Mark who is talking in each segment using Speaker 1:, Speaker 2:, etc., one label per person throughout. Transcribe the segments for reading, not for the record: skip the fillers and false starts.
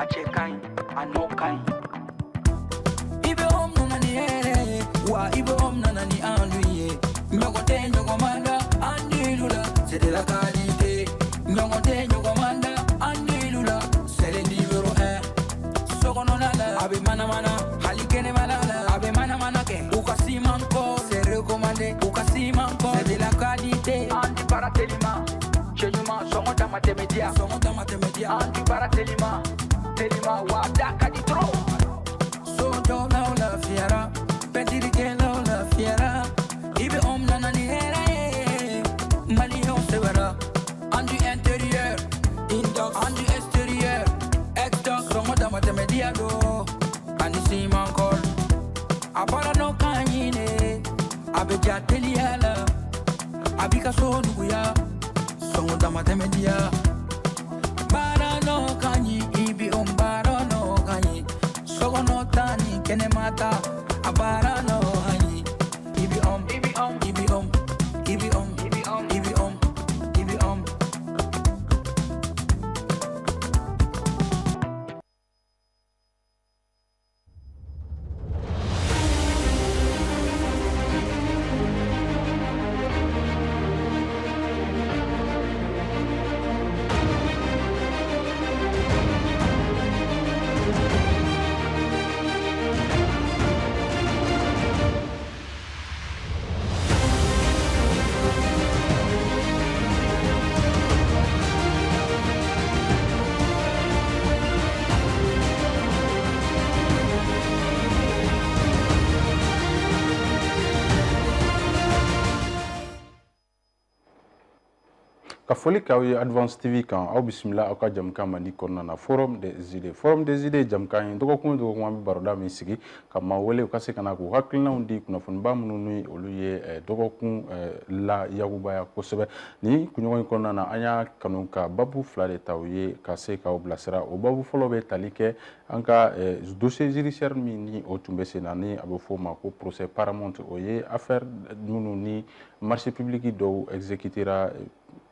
Speaker 1: a cɛ ka ɲi a n'o ka ɲi
Speaker 2: i bɛ om nana ni hɛrɛ ye wa i bɛ om nana ni an lu ye ɲɔgɔn tɛ ɲɔgɔn man da an nilu la sedela ka di te ɲɔgɔn tɛ ɲɔgɔn man da an nilu la sele numéro 1 sokɔnɔna la a bɛ manamana hali kɛnɛmana la a bɛ manamana kɛ u ka siman kɔ c'est recommandé u ka siman kɔ sedela ka di te
Speaker 1: an ti baara telima cɛ ɲuman sɔngɔ dama tɛmɛ diya an ti baara telima wa da ka di trop
Speaker 2: so dɔw la o lafiyara pɛntirikɛlaw lafiyara i bɛ om nana ni hɛrɛ ye maliyɛnw sɛbɛra an du intérieur indox an du extérieur exdox sɔngɔ dama tɛmɛ diya do ani siman kɔl a baara n'o ka ɲi ne a bɛ ja teliya la a b'i ka so nuguya sɔngɔ dama tɛmɛ diya baara n'o ka ɲi i bɛ om baara n'o ka ɲi sokɔnɔ ta ni kɛnɛma ta a baara n'o ka ɲi i bɛ om i bɛ om i bɛ om i bɛ om i bɛ om i bɛ om i bɛ om.
Speaker 3: Ka foli k'aw ye Advance TV kan aw bisimila aw ka jamukan Mali kɔnɔna na Forum des idées. Forum des idées jamukan ye dɔgɔkun dɔgɔkun an bɛ baroda min sigi ka maa wele u ka se ka na k'u hakilinaw di kunnafoniba minnu ni olu ye dɔgɔkun la yakubaya kosɛbɛ. Ni kunɲɔgɔn in kɔnɔna na an y'a kanu ka babu fila de ta u ye ka se k'aw bilasira. O babu fɔlɔ bɛ tali kɛ an ka dossier judiciaire min ni o tun bɛ sen na ni a bɛ fɔ o ma ko procès Paramount o ye affaire minnu ni marché public dɔw exécutera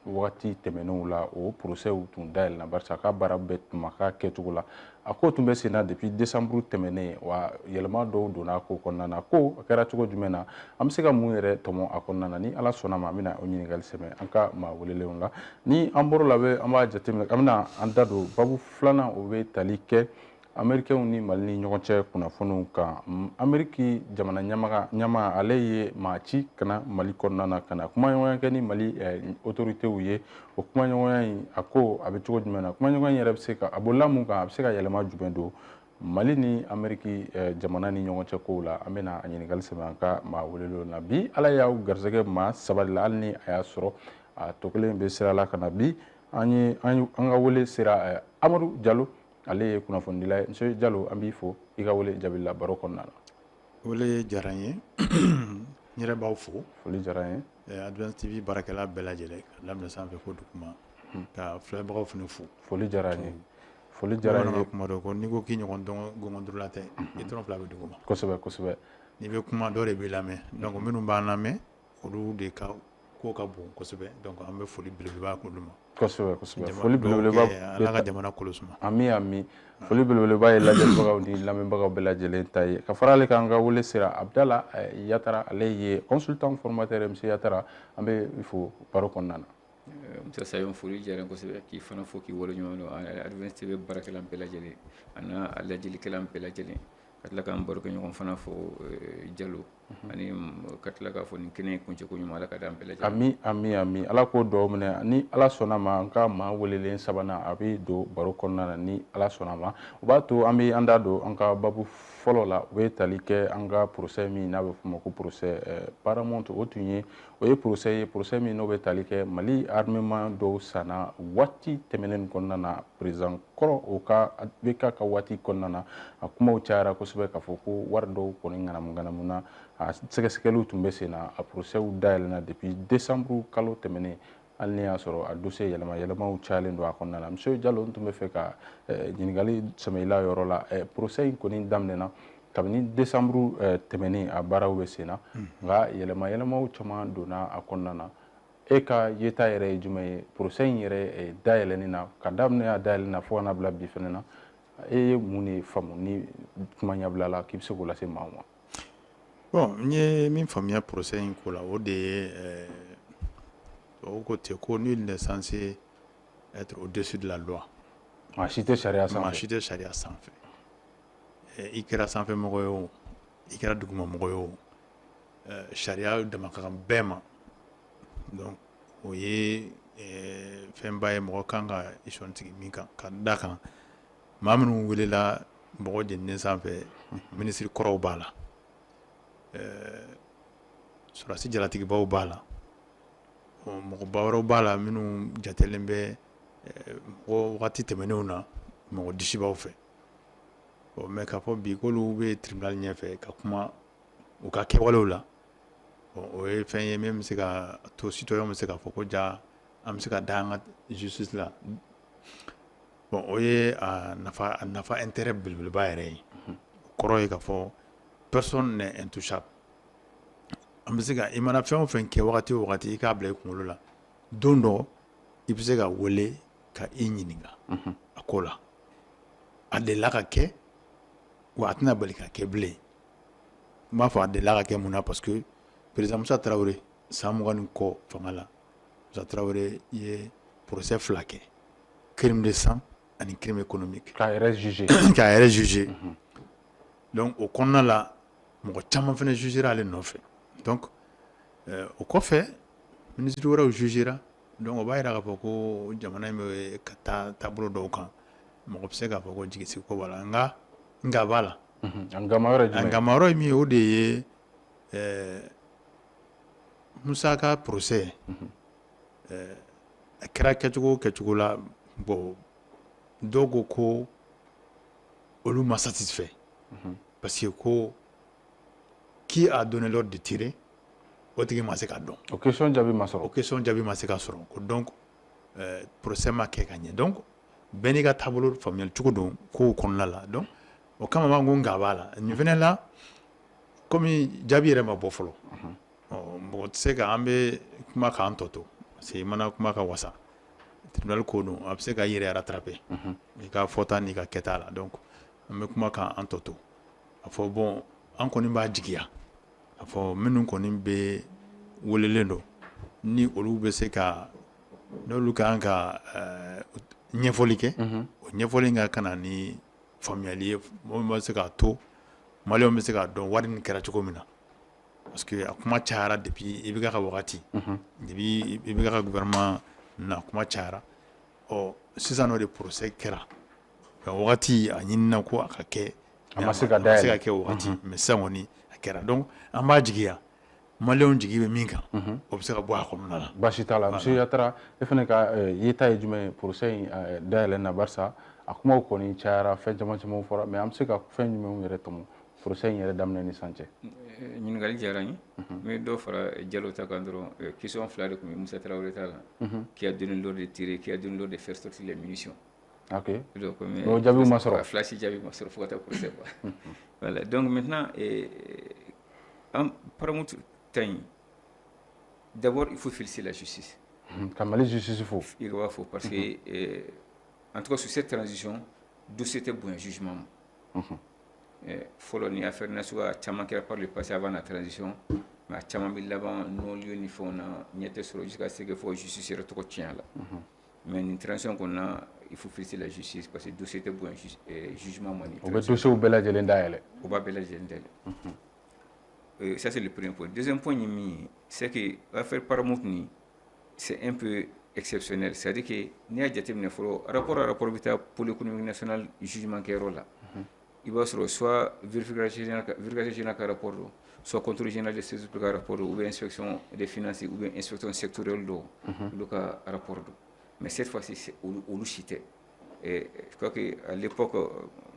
Speaker 3: wagati tɛmɛnenw la o procès tun dayɛlɛnna barisa ka baara bɛɛ tun ma k'a kɛcogo la a ko tun bɛ sen na depuis décembre tɛmɛnen wa yɛlɛma dɔw donna a ko kɔnɔna na ko a kɛra cogo jumɛn na an bɛ se ka mun yɛrɛ tɔmɔ a kɔnɔna na ni ala sɔnna ma an bɛna o ɲininkali sɛmɛ an ka maa welelenw la ni an bɔr'o la an b'a jateminɛ an bɛna an da don babu filanan o bɛ tali kɛ Américains ni Mali ni ɲɔgɔn cɛ kunnafoniw kan Amérique jamana ɲɛmaa ale ye maa ci kana Mali kɔnɔna na ka na kumaɲɔgɔnya kɛ ni Mali autorités ye o kumaɲɔgɔnya in a ko a bɛ cogo jumɛn na kumaɲɔgɔnya in yɛrɛ bɛ se ka a bolila mun kan a bɛ se ka yɛlɛma jumɛn don Mali ni Amérique jamana ni ɲɔgɔn cɛ kow la an bɛna a ɲininkali sɛmɛ an ka maa welelenw na bi ala y'aw garisɛgɛ maa sabali la hali ni a y'a sɔrɔ a tɔ kelen bɛ sira la ka na bi an ka wele sera Amadu Jalo ale ye kunnafonidila ye monsieur Jalo an b'i fo i ka wele jaabi la baro kɔnɔna na.
Speaker 4: Wele diyara n ye n yɛrɛ b'aw fo.
Speaker 3: Foli diyara n ye.
Speaker 4: Advance TV baarakɛla bɛɛ lajɛlen ka daminɛ sanfɛ fo duguma ka filɛbagaw fana fo.
Speaker 3: Foli diyara n ye. Foli diyara n ye.
Speaker 4: Kuma dɔ ko n'i ko k'i ɲɔgɔn dɔn gɔngɔndurula tɛ i tɔrɔ fila bɛ duguma.
Speaker 3: Kosɛbɛ kosɛbɛ.
Speaker 4: N'i bɛ kuma dɔ de b'i lamɛn donc minnu b'an lamɛn olu de ka ko ka bon kosɛbɛ donc an bɛ foli belebeleba k'olu ma.
Speaker 3: Kosɛbɛ kosɛbɛ foli belebeleba
Speaker 4: ala ka jamana kolo suma.
Speaker 3: Ami ami foli belebeleba ye lajɛbagaw ni lamɛnbagaw bɛɛ lajɛlen ta ye ka fara ale kan an ka wele sera Abdala Yatara ale ye consultant formateur monsieur Yatara an bɛ fo baro kɔnɔna na.
Speaker 5: Musa Sayon foli diyara n kosɛbɛ k'i fana fo k'i waleɲuman dɔn Advance TV baarakɛla bɛɛ lajɛlen ani a lajɛlikɛla bɛɛ lajɛlen ka tila k'an baro kɛ ɲɔgɔn fana fo Jalo ani ka tila k'a fɔ nin kɛnɛ kuncɛko ɲuman ala ka d'an bɛɛ lajɛlen.
Speaker 3: Ami ami ami ala k'o dugawu minɛ ni ala sɔnna ma an ka maa welelen sabanan a bɛ don baro kɔnɔna na ni ala sɔnna ma o b'a to an bɛ an da don an ka babu fɔlɔ la u bɛ tali kɛ an ka procès min n'a bɛ f'o ma ko procès Paramount o ye procès min n'o bɛ tali kɛ Mali armement dɔw sanna waati tɛmɛnen kɔnɔna na président kɔrɔ o ka BK ka waati kɔnɔna na a kumaw cayara kosɛbɛ k'a fɔ ko wari dɔw kɔni ŋanamu na a sɛgɛsɛgɛliw tun bɛ sen na a procès dayɛlɛnna depuis décembre kalo tɛmɛnen hali ni y'a sɔrɔ a dossier yɛlɛmaw cayalen don a kɔnɔna na monsieur Jalo n tun bɛ fɛ ka ɲininkali sɛmɛ i la yɔrɔ la procès in kɔni daminɛna kabini décembre tɛmɛnen a baaraw bɛ sen na nka yɛlɛmaw caman donna a kɔnɔna na e ka yeta yɛrɛ ye jumɛn ye procès in yɛrɛ dayɛlɛnni na ka daminɛ a dayɛlɛnni na fo ka na bila bi fɛnɛ na e ye mun de faamu ni kuma ɲabila la k'i bɛ se k'o lase maaw ma.
Speaker 4: Bon n ye min faamuya procès in ko la o de ye tubabu ko ten ko nul n'est censé être au-dessus de la loi.
Speaker 3: maa si tɛ sariya sanfɛ.
Speaker 4: maa si tɛ sariya sanfɛ. I kɛra sanfɛmɔgɔ ye o i kɛra dugumamɔgɔ ye o sariya dama ka kan bɛɛ ma. donc o ye fɛnba ye mɔgɔ kan ka isɔn tigi min kan ka da kan maa minnu welela mɔgɔ jeninen sanfɛ minisiri kɔrɔw b'a la sɔrɔdasi jalatigibaw b'a la mɔgɔba wɛrɛw b'a la minnu jatelen bɛ mɔgɔ wagati tɛmɛnenw na mɔgɔ disibaw fɛ mais k'a fɔ bi k'olu bɛ tribunal ɲɛfɛ ka kuma u ka kɛwalew la o ye fɛn ye min bɛ se ka to citoyen bɛ se k'a fɔ ko ja an bɛ se ka da an ka justice la bon o ye a nafa intérêt belebeleba yɛrɛ ye o kɔrɔ ye k'a fɔ personne n'est intouchable an bɛ se ka i mana fɛn o fɛn kɛ wagati o wagati i k'a bila i kunkolo la don dɔ i bɛ se ka wele ka i ɲininka a ko la a delila ka kɛ wa a tɛna bali ka kɛ bilen n b'a fɔ a delila ka kɛ mun na parce que président Musa Tarawele san 20 ni kɔ fanga la Musa Tarawele ye procès 2 kɛ crime de sang ani crime économique
Speaker 3: k'a yɛrɛ juger
Speaker 4: k'a yɛrɛ juger donc o kɔnɔna la mɔgɔ caman fana jugera ale nɔfɛ donc o kɔfɛ ministre wɛrɛw jugera donc o b'a yira k'a fɔ ko jamana in bɛ ka taa taabolo dɔw kan mɔgɔ bɛ se k'a fɔ ko jigisigi ko b'a la nka b'a la
Speaker 3: a ngama yɔrɔ ye jumɛn ye?
Speaker 4: a ngama yɔrɔ ye min ye o de ye Musa ka procès a kɛra kɛcogo o kɛcogo la bon dɔw ko olu ma satisfait parce que ko qui a donné l'ordre de tirer o tigi ma se k'a dɔn
Speaker 3: o question jaabi ma sɔrɔ
Speaker 4: o question jaabi ma se ka sɔrɔ ko donc procès ma kɛ ka ɲɛ donc bɛɛ n'i ka taabolo faamuyali cogo don kow kɔnɔna la donc o kama b'an ko nka b'a la nin fɛnɛ la komi jaabi yɛrɛ ma bɔ fɔlɔ mɔgɔ tɛ se ka an bɛ kuma k'an tɔ to parce que i mana kuma ka wasa tribunal ko don a bɛ se ka i yɛrɛ rattraper i ka fɔta n'i ka kɛta la donc an bɛ kuma k'an tɔ to a fɔ bon an kɔni b'a jigiya a fɔ minnu kɔni bɛ welelen don ni olu bɛ se ka n'olu kan ka ɲɛfɔli kɛ o ɲɛfɔli ka kana ni faamuyali ye mɔgɔ min bɛ se k'a to maliyɛnw bɛ se k'a dɔn wari nin kɛra cogo min na parce que a kuma cayara depuis IBK ka wagati depuis IBK ka gouvernement na kuma cayara sisan o de procès kɛra nka wagati a ɲinina ko a ka kɛ
Speaker 3: a ma se ka dayɛlɛ
Speaker 4: kɛ wagati mais sisan kɔni a kɛra donc an b'a jigiya maliyɛnw jigi bɛ min kan o bɛ se ka bɔ a kɔnɔna la
Speaker 3: baasi t'a la monsieur Yatara e fana ka yeta ye jumɛn ye procès in dayɛlɛ na barisa a kumaw kɔni cayara fɛn caman fɔra mais an bɛ se ka fɛn jumɛnw yɛrɛ tɔmɔ procès in yɛrɛ daminɛ ni sisan cɛ
Speaker 5: ɲininkali diyara n ye n bɛ dɔ fara Jalo ta kan dɔrɔn question 2 de tun bɛ Musa Tarawele ta la qui a donné l'ordre de tirer qui a donné l'ordre de faire sortir les munitions
Speaker 3: ok
Speaker 5: donc
Speaker 3: o jaabi ma sɔrɔ
Speaker 5: flash jaabi ma sɔrɔ fo ka taa procès quoi voilà donc maintenant an paramutu ta in d'abord il faut féliciter la justice
Speaker 3: ka Mali justice fo
Speaker 5: i ka b'a fo parce que en tout cas sur cette transition dossier tɛ bonya jugement ma fɔlɔ ni affaire nasuguya caman kɛra par le passé avant la transition mais a caman bɛ laban non-lieu ni fɛnw na ɲɛ tɛ sɔrɔ jusqu'à ce que fɔ justice yɛrɛ tɔgɔ tiɲɛ a la mais nin transition kɔnɔna il faut féliciter la justice parce que dossier tɛ bonya jugement ma ni
Speaker 3: o bɛ dossier bɛɛ lajɛlen dayɛlɛ
Speaker 5: o b'a bɛɛ lajɛlen dayɛlɛ ça c'est le premier point deuxième point ye min ye c'est que affaire Paramount ni c'est un peu exceptionnel c'est-à-dire que n'i y'a jateminɛ fɔlɔ rapport bɛ taa pôle économique national jugement kɛyɔrɔ la il b'a sɔrɔ soit vérification générale ka rapport don soit contrôle général des services publics ka rapport don ou bien inspection des finances ou bien inspection sectorielle don olu ka rapport don mais cette fois-ci olu si tɛ je crois que à l'époque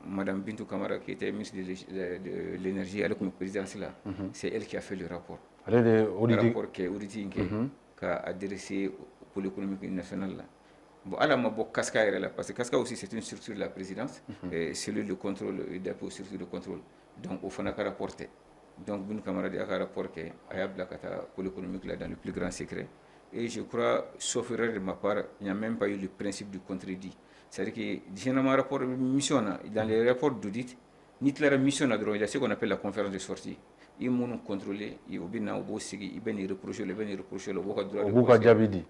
Speaker 5: madame Bintou Kamara qui était ministre de l'énergie elle tun bɛ présidence la c'est elle qui a fait le rapport
Speaker 3: ale de
Speaker 5: rapport kɛ audit kɛ ka adresser au pôle économique national la bon ala ma bɔ Kaska yɛrɛ la parce que Kaska aussi c'est une structure de la présidence cellule de contrôle d'appui aux structures de contrôle donc o fana ka rapport tɛ donc Bintou Kamara de y'a ka rapport kɛ a y'a bila ka taa pôle économique la dans le plus grand secret et je crois, sauf erreur de ma part, il n'y a même pas eu le principe du contredit. C'est-à-dire que, généralement, rapport mission, dans les rapports d'audit, ni la mission, il y a ce qu'on appelle la conférence de sortie. Ils m'ont contrôlé, ils ont bien ils ont reproché,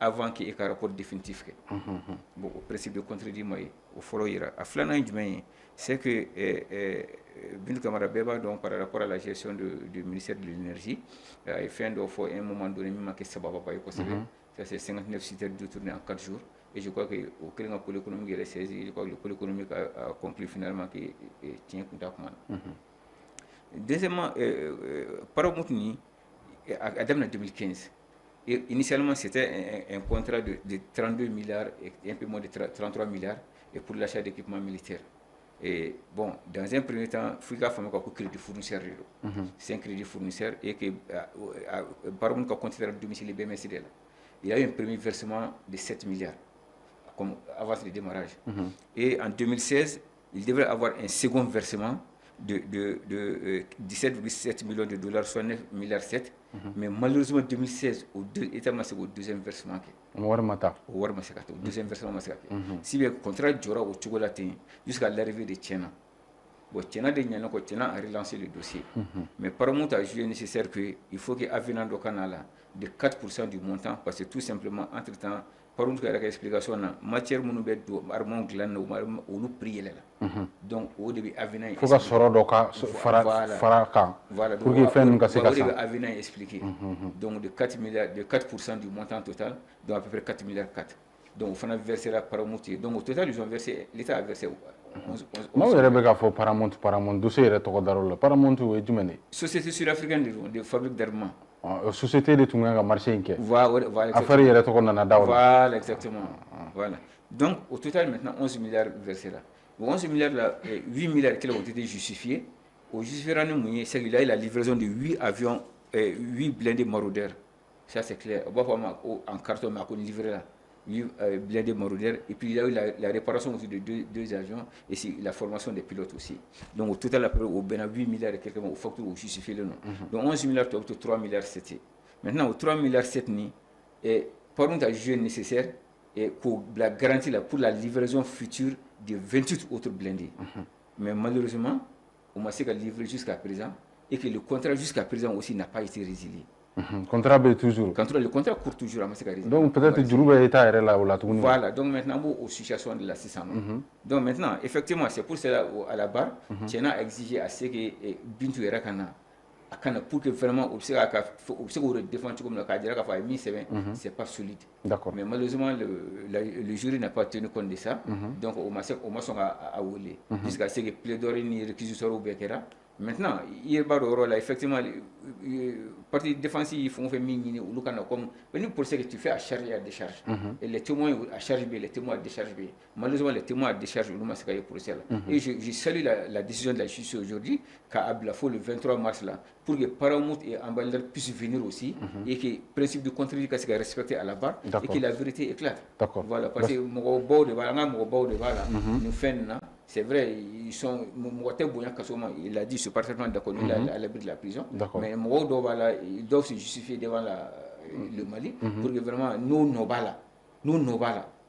Speaker 5: avant qu'il y ait un rapport définitif. Bon, au principe de contredit, au follow, à flanant, c'est que Bin Kamara Beba, donc par rapport à la gestion du ministère de l'énergie, il fait un moment donné, même que ça va pas ça c'est 59 sites de tourner en 4 jours. Et je crois que au Kélinga pôle économique est saisi, je crois que le pôle économique a conclu finalement qu'il tient contact. Deuxièmement, par rapport à 2015, initialement c'était un contrat de 32 milliards et un peu moins de 33 milliards et pour l'achat d'équipements militaires. Et bon, dans un premier temps, il faut faire un crédit fournisseur. C'est un crédit fournisseur et que par rapport à considérer le domicile BMSD, il y a eu un premier versement de 7 milliards comme avant le démarrage. Et en 2016, il devrait avoir un second versement de 17,7 millions de dollars, soit 9,7 milliards. Mais malheureusement, en 2016, c'est au deuxième versement. Au deuxième versement. Si le contrat durera au Tchougoulatin jusqu'à l'arrivée de Tchena. Bon, Tchena a relancé le dossier. Mais par contre, à juger nécessaire qu'il faut qu'il y ait un canal de 4% du montant, parce que tout simplement, entre-temps, par contre, il y a une explication, matière monoubet armon glan ou nous prier là. Donc, au début, Avina
Speaker 3: il faut que ce soit
Speaker 5: voilà,
Speaker 3: pour qu'il fasse une
Speaker 5: casse. Avina expliqué. Donc, de 4% du montant total, donc à peu près 4 milliards 4. Donc, on a versé la Paramount. Donc, au total, ils ont versé, l'État a versé.
Speaker 3: Non, il y a des fois Paramount, dossier est au Darola. Paramount est du Mani.
Speaker 5: Société sud-africaine de fabrique d'armements.
Speaker 3: Société de Tunga marché inquiet.
Speaker 5: Voilà, voilà, exactement. Voilà. Donc, au total, maintenant, 11 milliards versés là. 11 milliards là, 8 milliards qui ont été justifiés. Au justifié, c'est qu'il y a la livraison de 8 avions, 8 blindés maraudeurs. Ça, c'est clair. On va voir en carton, mais on livré là. 8 blindés maraudeurs. Et puis, il y a eu la réparation aussi de 2 avions et la formation des pilotes aussi. Donc, au total, au Bénin, 8 milliards et quelques mots, au facteur, au justifié le nom. Donc, 11 milliards, tu as 3 milliards 7. Maintenant, au 3 milliards 7, par contre, à juger nécessaire et pour la garantie là, pour la livraison future de 28 autres blindés. Mais malheureusement, on m'a livré jusqu'à présent et que le contrat jusqu'à présent aussi n'a pas été résilié.
Speaker 3: Le contrat est toujours.
Speaker 5: Le contrat court toujours à Masségaré.
Speaker 3: Donc peut-être que Djourou est là ou là.
Speaker 5: Voilà, donc maintenant, aux situations de la 600. Donc maintenant, effectivement, c'est pour cela à la barre, Tchena a exigé à ce que Bintou Erakana, pour que vraiment, on défend comme le cadre, c'est pas solide.
Speaker 3: D'accord.
Speaker 5: Mais malheureusement, le jury n'a pas tenu compte de ça. Donc, on m'a à ouler. Jusqu'à ce que plaidoyer ni réquisitoire au Bekera. Maintenant, il y a là, effectivement, les partis défensifs font faire mini ou comme pour ce que tu fais à charge et à décharge. Et les témoins à charge B, les témoins à décharge B. Malheureusement, les témoins à décharge, nous c'est pour cela. Et je salue la décision de la justice aujourd'hui, qu'a Ablafo le 23 mars là, pour que Paramount et Ambalder puissent venir aussi et que le principe de contre-indication soit respecté à la barre et que la vérité éclate.
Speaker 3: D'accord.
Speaker 5: Voilà, parce que mon beau de Valanga, nous fait c'est vrai, ils sont. Il a dit, je suis parfaitement d'accord, il est à l'abri de la prison. Mais ils doivent se justifier devant le Mali pour que vraiment nous, nos balas,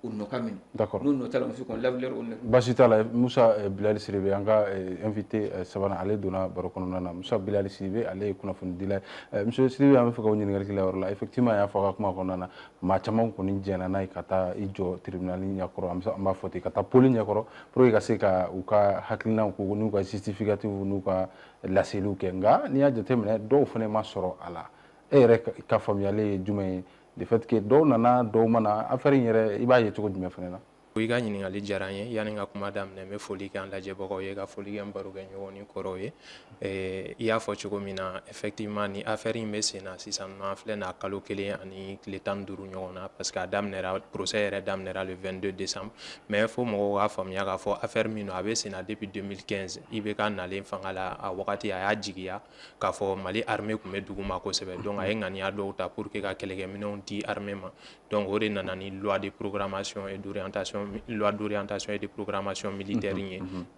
Speaker 5: ou nos camins.
Speaker 3: D'accord.
Speaker 5: Nous, notamment, qu'on lave leur honneur.
Speaker 3: Basitala, Moussa Bilal Siribé, on a invité Savana Ale Dona Barokonana, Moussa Bilal Siribé, Ale Kunafundila. Monsieur Siribé a fait une là. Effectivement, il y a un Konana, Machamon Konindjana, Kata, Ijo, Tribunal, Yakoro, Ambafote, Kata, Pauline Yakoro, Proyaseka, Uka, Haklina, Kunuka, justificatif, Nuka, la Selou Kenga, Nia de Temene, Dofone Masoro Ala. Et Kafamiale, Jume. Le fait que dɔw nana dɔw mana affaire in yɛrɛ I b'a ye cogo jumɛn fɛnɛ na
Speaker 6: I ka ɲininkali diyara n ye yani ka kuma daminɛ n bɛ foli kɛ an lajɛbagaw ye ka foli kɛ n barokɛɲɔgɔn ni kɔrɔw ye I y'a fɔ cogo min na effectivement ni affaire in bɛ sen na sisan nɔ an filɛ n'a kalo kelen ani tile 15 ɲɔgɔn na parce que a daminɛra procès yɛrɛ daminɛra le 22 décembre mais fo mɔgɔw k'a faamuya k'a fɔ affaire min don a bɛ sen na depuis 2015 IBK nalen fanga la a wagati a y'a jigiya k'a fɔ Mali armée tun bɛ duguma kosɛbɛ donc a ye ŋaniya dɔw ta pour que ka kɛlɛkɛminɛnw di armée ma donc o de nana ni loi de programmation et d'orientation loi d'orientation et de programmation militaire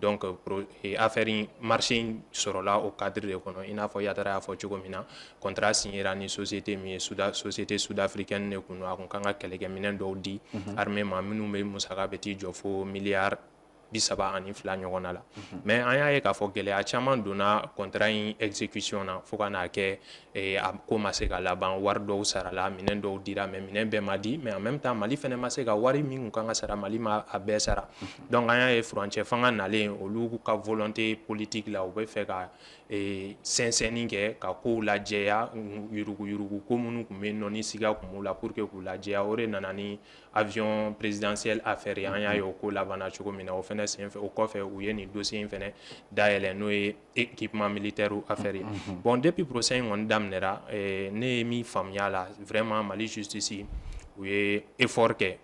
Speaker 6: donc affaire marché sur là au cadre de kono ina fo yatara fo cogo mina contrat signé ni société mi société sud-africaine ne kuno akon kanga kelege minen do di armée ma minu me musaka beti jofo milliard bisaba ani fila ɲɔgɔnna la mais an y'a ye k'a fɔ gɛlɛya caman donna contrat in exécution na fo ka n'a kɛ a ko ma se ka laban wari dɔw sarala minɛn dɔw dira mais minɛn bɛɛ ma di mais en même temps Mali fɛnɛ ma se ka wari min kun kan ka sara Mali ma a bɛɛ sara donc an y'a ye furancɛ fanga nalen olu ka volonté politique la u bɛ fɛ ka sɛnsɛnni kɛ ka kow lajɛya yurugu ko minnu kun bɛ yen nɔ ni siga kun b'u la pour que k'u lajɛya o de nana ni avion présidentiel affaire ye an y'a ye o ko labanna cogo min na o fɛnɛ senfɛ o kɔfɛ u ye nin dossier in fɛnɛ dayɛlɛ n'o ye équipement militaire affaire ye bon depuis procès in kɔni daminɛra ne ye min faamuya la vraiment Mali justice u ye effort kɛ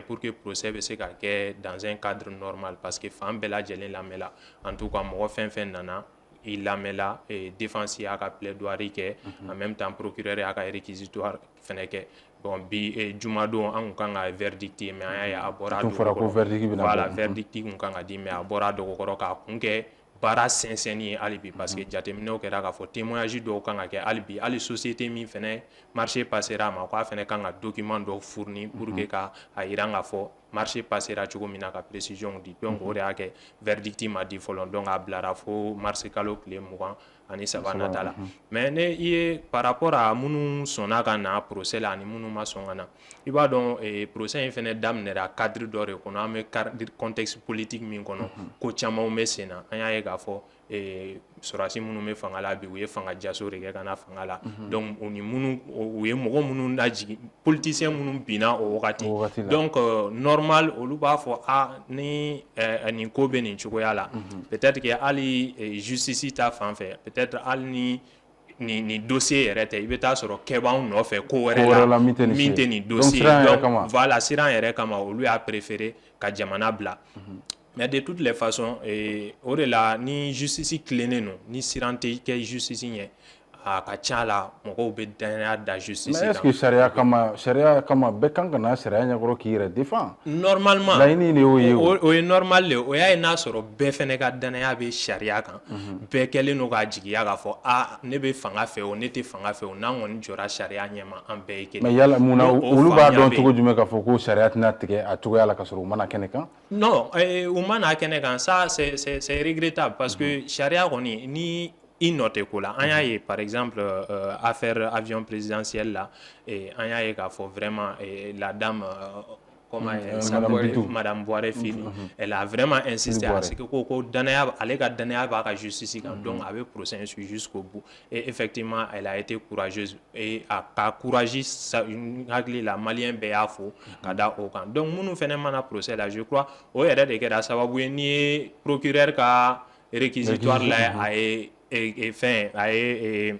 Speaker 6: pour que procès bɛ se ka kɛ dans un cadre normal parce que fan bɛɛ lajɛlen lamɛnla en tout cas mɔgɔ fɛn fɛn nana i lamɛnla défense y'a ka plaidoirie kɛ en même temps procureur y'a ka réquisitoire fɛnɛ kɛ bon bi jumadon an kun kan ka verdict ye mais an y'a ye a bɔra voilà verdict kun kan ka di mais a bɔra dɔgɔkɔrɔ k'a kun kɛ baara sinsɛnni ye hali bi parce que jateminɛw kɛra k'a fɔ témoignage dɔw kan ka kɛ hali bi hali société min fɛnɛ marché passera ma k'a fɛnɛ kan ka document dɔw fournir pour que ka a yira k'a fɔ marché passera cogo min na ka précision di donc o de y'a kɛ verdict ma di fɔlɔ donc a bilara fo mars kalo tile 20 ani 3 nata la mais ne i ye par rapport à minnu sɔnna ka na procès la ani minnu ma sɔn ka na i b'a dɔn procès in fɛnɛ daminɛra cadre dɔ de kɔnɔ an bɛ contexte politique min kɔnɔ ko camanw bɛ sen na an y'a ye k'a fɔ sɔrɔdasi minnu bɛ fanga la bi u ye fanga jaso de kɛ ka na fanga la donc u ye mɔgɔ minnu lajigin politicien minnu binna o wagati donc normal olu b'a fɔ ni nin ko bɛ nin cogoya la peut-être que hali justice ta fan fɛ peut-être hali ni dossier yɛrɛ tɛ i bɛ taa sɔrɔ kɛbaaw nɔfɛ ko wɛrɛ la min tɛ nin dossier donc voilà siran yɛrɛ kama olu y'a préféré ka jamana bila mais de toutes les façons o de la ni justice tilennen don ni siran tɛ kɛ justice ɲɛ a ka ca la mɔgɔw bɛ danaya da justice
Speaker 3: mais est-ce que sariya kama bɛɛ kan ka na sariya ɲɛkɔrɔ k'i yɛrɛ défend
Speaker 6: normalement
Speaker 3: laɲini de y'o ye
Speaker 6: o ye normal de o y'a ye n'a sɔrɔ bɛɛ fɛnɛ ka danaya bɛ sariya kan bɛɛ kɛlen don k'a jigiya k'a fɔ ne bɛ fanga fɛ o ne tɛ fanga fɛ o n'an kɔni jɔra sariya ɲɛma an bɛɛ ye kelen
Speaker 3: mais yala mun na olu b'a dɔn cogo jumɛn k'a fɔ ko sariya tɛna tigɛ a cogoya la ka sɔrɔ u mana kɛnɛ kan
Speaker 6: non u mana kɛnɛ kan ça c'est regrettable parce que sariya kɔni ni i nɔ tɛ ko la an y'a ye par exemple affaire avion présidentiel la an y'a ye k'a fɔ vraiment la dame Madame Boire Fini elle a vraiment insisté à ce que ko danaya ale ka danaya b'a ka justice kan donc a bɛ procès in suivre jusqu'au bout et effectivement elle a été courageuse et a ka courage hakili la malien bɛɛ y'a fo ka da o kan donc minnu fɛnɛ mana procès la je crois o yɛrɛ de kɛra sababu ye ni ye procureur ka réquisitoire la a ye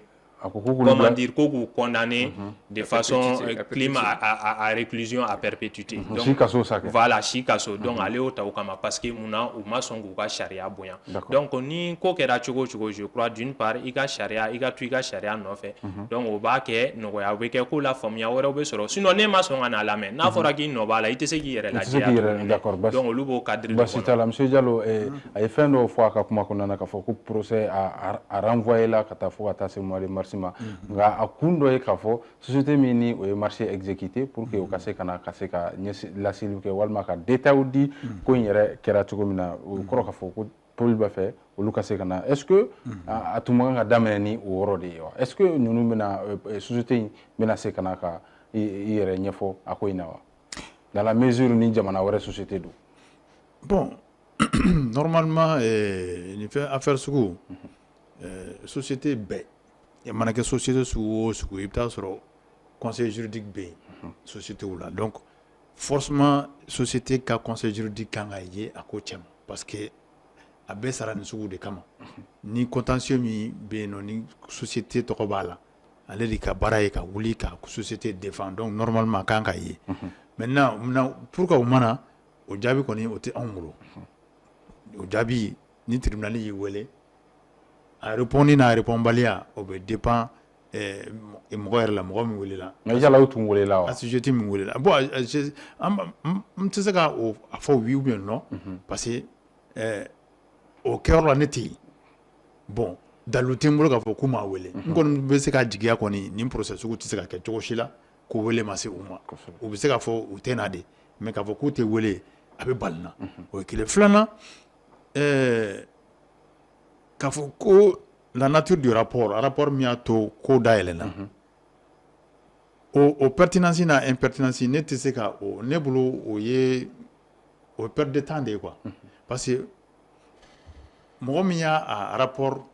Speaker 6: comment dire ko k'u condamné de façon crime à réclusion à perpétuité donc voilà si kaso donc ale y'o ta o kama parce que munna u ma sɔn k'u ka sariya bonya donc ni ko kɛra cogo cogo je crois d'une part i ka sariya i ka to i ka sariya nɔfɛ donc o b'a kɛ nɔgɔya o bɛ kɛ ko la faamuya wɛrɛw bɛ sɔrɔ sinon ne ma sɔn ka n'a lamɛn n'a fɔra k'i nɔ b'a la i tɛ se k'i yɛrɛ lajɛya donc olu b'o cadre de
Speaker 3: basi t'a la monsieur Diallo a ye fɛn dɔw fɔ a ka kuma kɔnɔna na k'a fɔ ko procès a renvoyé la ka taa fo ka taa se mois de mars ma nka a kun dɔ ye k'a fɔ société min ni o ye marché exécuté pour que o ka se ka laseliw kɛ walima ka détail di ko in yɛrɛ kɛra cogo min na o kɔrɔ k'a fɔ ko poli b'a fɛ olu ka se ka na est-ce que a tun man ka daminɛ ni o yɔrɔ de ye wa est-ce que ninnu bɛna société in bɛna se ka na ka i yɛrɛ ɲɛfɔ a ko in na wa dans la mesure ni jamana wɛrɛ société don
Speaker 4: bon normalement nin fɛn affaire sugu société bɛɛ i mana kɛ société sugu o sugu i bɛ taa sɔrɔ conseil juridique bɛ yen société la donc forcément société ka conseil juridique kan ka ye a ko cɛ ma parce que a bɛɛ sara nin sugu de kama ni contentieux min bɛ yen nɔ ni société tɔgɔ b'a la ale de ka baara ye ka wuli ka société défend donc normalement a kan ka ye maintenant pour que o mana o jaabi kɔni o tɛ anw bolo o jaabi ni tribunal y'i wele a répondre n'a répondbaliya o bɛ dépend mɔgɔ yɛrɛ la mɔgɔ min welela
Speaker 3: mais yala o tun welela wa
Speaker 4: assujetti min welela bon n tɛ se ka a fɔ oui ou bien non parce que o kɛyɔrɔ la ne tɛ yen bon dalu tɛ n bolo k'a fɔ k'u m'a wele n kɔni bɛ se ka jigiya kɔni nin procès sugu tɛ se ka kɛ cogo si la k'o wele ma se u ma u bɛ se k'a fɔ u tɛ na de mais k'a fɔ k'u tɛ wele a bɛ bali na o ye kelen filanan k'a fɔ ko la nature du rapport min y'a to ko dayɛlɛnna o pertinence n'a impertinence ne tɛ se ka o ne bolo o ye perte de temps de ye quoi parce que mɔgɔ min y'a rapport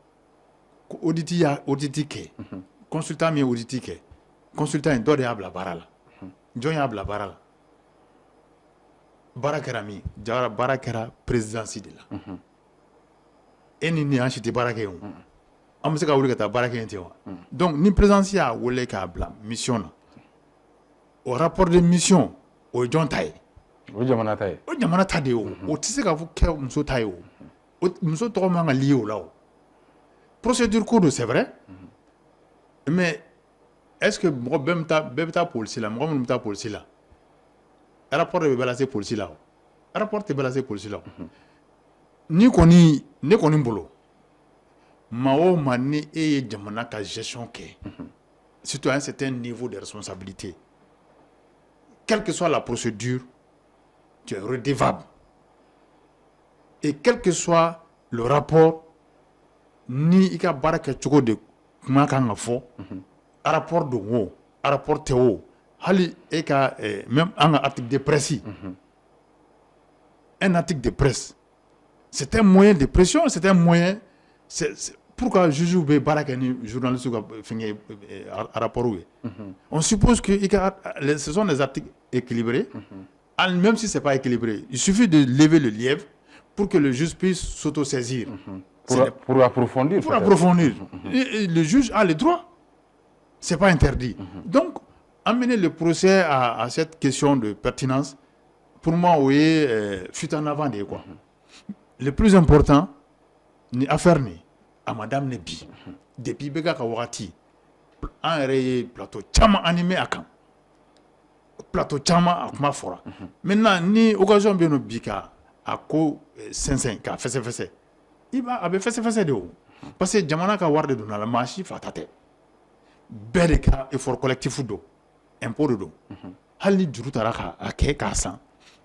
Speaker 4: audit y'a audit kɛ consultant min ye audit kɛ consultant in dɔ de y'a bila baara la jɔn y'a bila baara la baara kɛra min baara kɛra présidence de la e ni an si tɛ baara kɛ yen an bɛ se ka wuli ka taa baara kɛ yen ten wa donc ni présidence y'a wele k'a bila mission na o rapport de mission o ye jɔn ta ye
Speaker 3: o jamana ta ye
Speaker 4: o jamana ta de ye o tɛ se ka fɔ kɛ muso ta ye o muso tɔgɔ man ka lié o la o procédure ko don c'est vrai mais est ce que mɔgɔ bɛɛ bɛ taa polisi la mɔgɔ minnu bɛ taa polisi la rapport de bɛ lase polisi la o rapport tɛ bɛ lase polisi la o ne kɔni bolo maa o maa ni e ye jamana ka gestion kɛ surtout à un certain niveau de responsabilité quelle que soit la procédure tu es redevable et quel que soit le rapport ni i ka baara kɛ cogo de kuma kan ka fɔ rapport don o rapport tɛ o hali e ka même an ka article de presse un article de presse c'est un moyen de pression c'est un moyen pourquoi juge bɛ baara kɛ ni journaliste ka fɛngɛ rapport ye on suppose que ce sont des articles équilibrés même si c'est pas équilibré il suffit de lever le lièvre pour que le juge puisse s'auto-saisir
Speaker 3: pour approfondir
Speaker 4: le juge a le droit c'est pas interdit donc amener le procès à cette question de pertinence pour moi oui fuite en avant de quoi le plus important ni affaire ni à madame ne bi depuis bɛka ka wagati an yɛrɛ ye plateau caman animé a kan plateau caman a kuma fɔra maintenant ni occasion bɛ yen nɔ bi ka a ko sɛnsɛn k'a fɛsɛfɛsɛ a bɛ fɛsɛfɛsɛ de o parce que jamana ka wari de donna la maa si fata tɛ bɛɛ de ka effort collectif don impôt de don hali ni juru taara k'a kɛ k'a san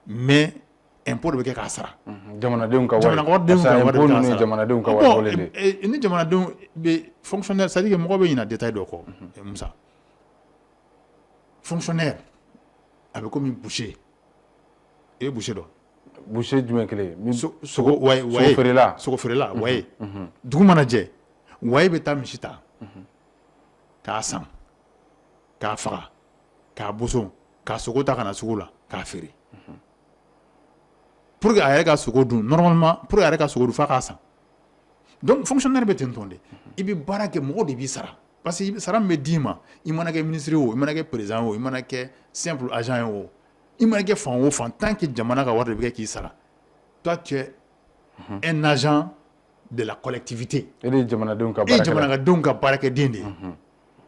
Speaker 4: mais impôt de bɛ kɛ k'a sara
Speaker 3: jamanadenw ka wari de k'a sara
Speaker 4: ni jamanadenw bɛ fonctionnaire c'est à dire que mɔgɔ bɛ ɲinɛ détail dɔ kɔ Musa fonctionnaire a bɛ komi boucher e ye boucher dɔn
Speaker 3: boucher jumɛn kelen
Speaker 4: sogo feerela waye dugu mana jɛ waye bɛ taa misi ta k'a san k'a faga k'a boson k'a sogo ta ka na sugu la k'a feere pour que a yɛrɛ ka sogo dun normalement pour que a yɛrɛ ka sogo dun f'a k'a san donc fonctionnaire bɛ ten tɔn de i bɛ baara kɛ mɔgɔ de b'i sara parce que sara min bɛ d'i ma i mana kɛ ministre o i mana kɛ président o i mana kɛ simple agent ye o i mana kɛ fan o fan tant que jamana ka wari de bɛ kɛ k'i sara toi tu es un agent de la collectivité
Speaker 3: e de ye jamanadenw ka
Speaker 4: baarakɛden de ye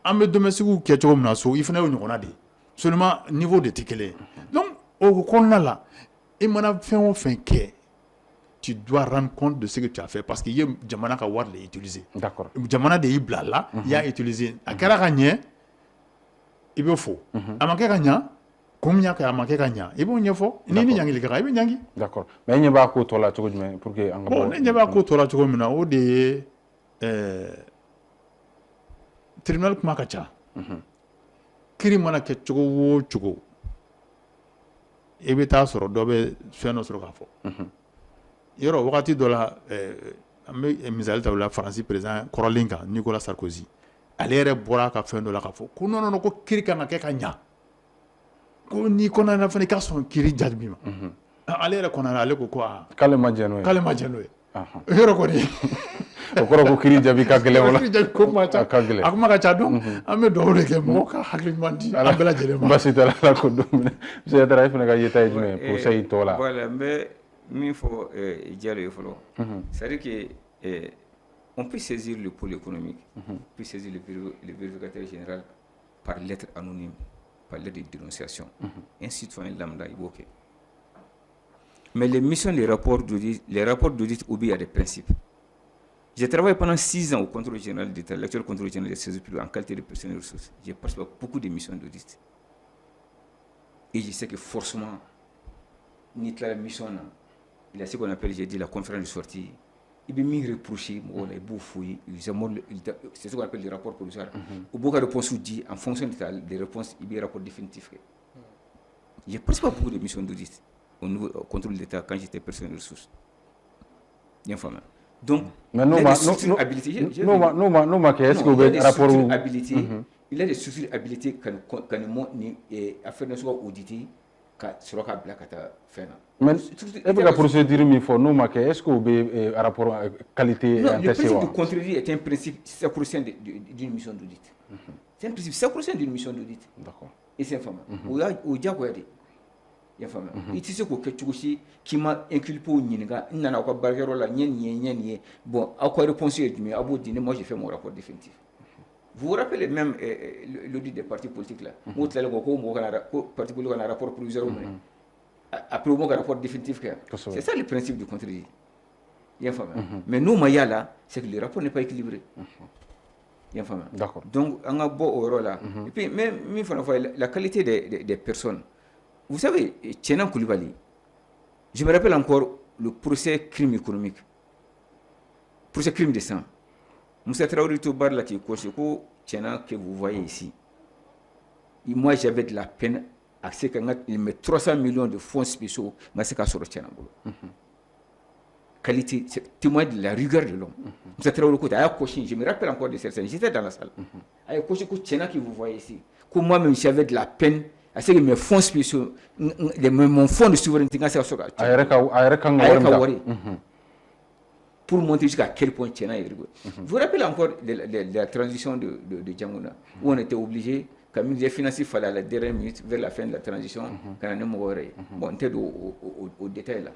Speaker 4: an bɛ domestique kɛ cogo min na so i fana y'o ɲɔgɔnna de ye seulement niveau de tɛ kelen ye donc o kɔnɔna la i mana fɛn o fɛn kɛ tu dois rendre compte de ce que tu as fait parce que i ye jamana ka wari de utiliser
Speaker 3: d'accord
Speaker 4: jamana de y'i bila la i y'a utiliser a kɛra ka ɲɛ i bɛ fo a ma kɛ ka ɲɛ comme y'a kɛ a ma kɛ ka ɲɛ i b'o ɲɛfɔ ni ɲangili kɛra i bɛ ɲangi
Speaker 3: d'accord mais e ɲɛ b'a ko tɔ la cogo jumɛn pour que an ka
Speaker 4: bon ne ɲɛ b'a ko tɔ la cogo min na o de ye tribunal kuma ka ca kiiri mana kɛ cogo o cogo i bɛ taa sɔrɔ dɔ bɛ fɛn dɔ sɔrɔ k'a fɔ yɔrɔ wagati dɔ la an bɛ misali ta o la faransi président kɔrɔlen kan Nicolas Sarkozy ale yɛrɛ bɔra ka fɛn dɔ la k'a fɔ ko non ko kiiri kan ka kɛ ka ɲa ko n'i kɔnɔna fana i ka sɔn kiiri jaabi ma ale yɛrɛ kɔnɔna ale ko
Speaker 3: k'ale ma jɛn n'o
Speaker 4: ye yɔrɔ kɔni
Speaker 3: o kɔrɔ ko kiiri jaabi ka gɛlɛn wala
Speaker 4: ko kuma ka ca donc an bɛ dugawu de kɛ mɔgɔw ka hakili ɲuman di an bɛɛ lajɛlen ma
Speaker 3: basi t'a la Ala ko don minɛ monsieur Yatara e fana ka yeta ye jumɛn ye procès in tɔ la
Speaker 5: voilà n bɛ min fɔ Diallo ye fɔlɔ c'est à dire que on peut saisir le pôle économique, on peut saisir le vérificateur général par lettre anonyme, par lettre de dénonciation. Un citoyen lambda, il ok. Mais les missions, les rapports d'audit obéissent à des principes. J'ai travaillé pendant 6 ans au contrôle général d'État, l'actuel contrôle général des services publics en qualité de personnel et ressources. J'ai participé à beaucoup de missions d'audit. Et je sais que forcément, la mission, il y a ce qu'on appelle, j'ai dit, la conférence de sortie. Il peut m'y reprocher, c'est ce qu'on appelle le rapport provisoire. Au bout de réponse, dit, en fonction des réponses, il y a un rapport définitif. J'ai participé à beaucoup de missions d'audit au contrôle d'État quand j'étais personnel de ressources. Bien formé. Donc, il y a des structures habilitées. Il y a des structures habilitées à faire des choses auditées.
Speaker 3: Mais la procédure est-ce que vous rapport à qualité?
Speaker 5: Non, le principe de contredire est un principe sacro-saint d'une mission d'audit. C'est un principe sacro-saint d'une mission d'audit. D'accord. Et c'est informé. Il y a quelque chose qui m'a inculpé au Niniga. Il n'y a pas de barrière là. Bon, à quoi réponse moi j'ai fait mon rapport définitif. Vous vous rappelez même l'audit des partis politiques là. Parti politique a un rapport provisoire. Après au rapport définitif. C'est ça le principe du contredit. Mais nous, là, c'est que le rapport n'est pas équilibré.
Speaker 3: D'accord.
Speaker 5: Donc, on a beau au là. Et puis, même la qualité des personnes. Vous savez, Tchenan Koulibaly, je me rappelle encore le procès crime économique, procès crime de sang. Moussa Traoré Tobar là qui est coché, Tchenan que vous voyez ici. Et moi j'avais de la peine à ce qu'il met 300 millions de fonds spéciaux, mais c'est qu'à sur Tchenan. Qualité, c'est témoin de la rigueur de l'homme. Moussa Traoré Tobar a coché, je me rappelle encore de certains, j'étais dans la salle. Il a coché que Tchenan que vous voyez ici, que moi-même j'avais de la peine. C'est que mes fonds spéciaux, mon fonds de souveraineté, c'est pour montrer jusqu'à quel point Tchena est rigolo. Vous vous rappelez encore de la transition de Djangouna, où on était obligé, comme les financiers fallait à la dernière minute, vers la fin de la transition, quand on est mort. Bon, on était au détail là.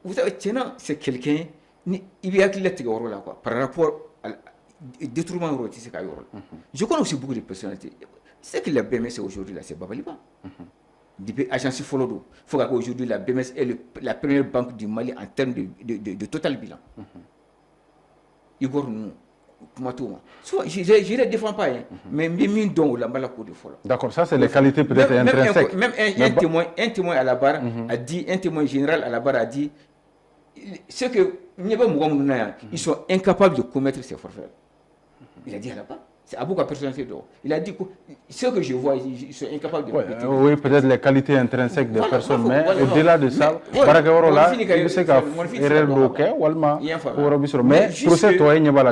Speaker 5: Vous savez, Tchena, c'est quelqu'un, il y a là, par rapport au détournement de c'est je connais aussi beaucoup de personnalités. C'est que la BMS aujourd'hui, là, c'est Babaliba. Depuis l'agence Folodo, il faut qu'aujourd'hui la BMS est la première banque du Mali en termes de total bilan. Igor, je ne les défends pas, mais mine dont la malako de Folo.
Speaker 3: D'accord, ça c'est les qualités peut-être intrinsèques.
Speaker 5: Même un témoin à la barre a dit, un témoin général à la barre a dit, c'est que ils sont incapables de commettre ces forfaits. Il a dit à la barre. C'est à beaucoup de personnalités dehors. Il a dit que ce que je vois, ils sont incapables de répéter.
Speaker 3: Oui, peut-être les qualités intrinsèques des personnes, mais au-delà de ça, là, il sait qu'à faire le mais procès, toi, il n'y a pas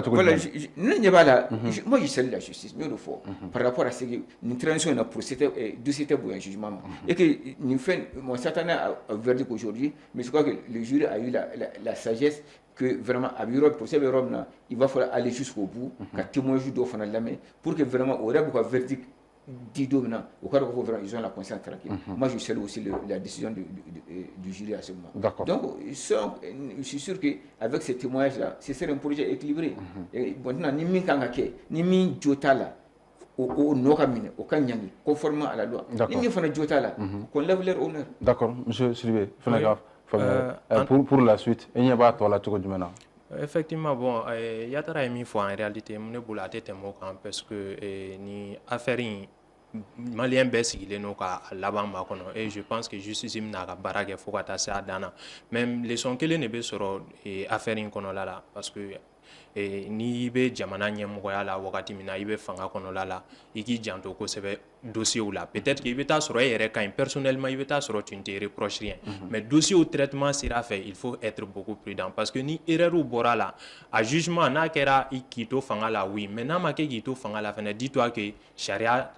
Speaker 3: là.
Speaker 5: Moi, je salue la justice, mieux de fois, par rapport à ce que nous transition dans le procès, dossier pour un jugement. Et que nous faisons, mon certain a verdict aujourd'hui, mais je crois que le jury a eu la sagesse que vraiment à bureau procès il va falloir aller jusqu'au bout quand témoin judo fana lamé pour que vraiment au rêve verdict dit dominant au cas où ils ont la conscience tranquille. Moi je salue aussi la décision du jury à ce moment. Donc je suis sûr que avec ces témoignages là c'est un projet équilibré. Et maintenant ni min kangake ni min jotala au nokamine au kanyangi conformément à la loi. Ni min fana jotala qu'on lève leur honneur.
Speaker 3: D'accord, monsieur Sylvain Fonagaf. Pour la suite, il n'y a pas de la tour du maintenant.
Speaker 6: Effectivement, bon, il y a des fois en réalité, je ne peux pas te parce que ni affaire malien bes il est non là-bas et je pense que justice n'a pas barrage faut que ça dana même les sons que les ne be sur affaire kono là parce que ni be jamana ɲɛmɔgɔya la wagati min na i be fanga kɔnɔ la i k'i janto kosɛbɛ dossier la peut-être que i bɛ taa sɔrɔ e yɛrɛ ka ɲi personnellement i bɛ taa sɔrɔ tu ne te reproches rien mais dossier au traitement sira fɛ il faut être beaucoup prudent parce que ni erreur bɔra la a jugement n'a kɛra i k'i to fanga la oui mais n'a ma kɛ k'i to fanga la fɛnɛ dis-toi que charia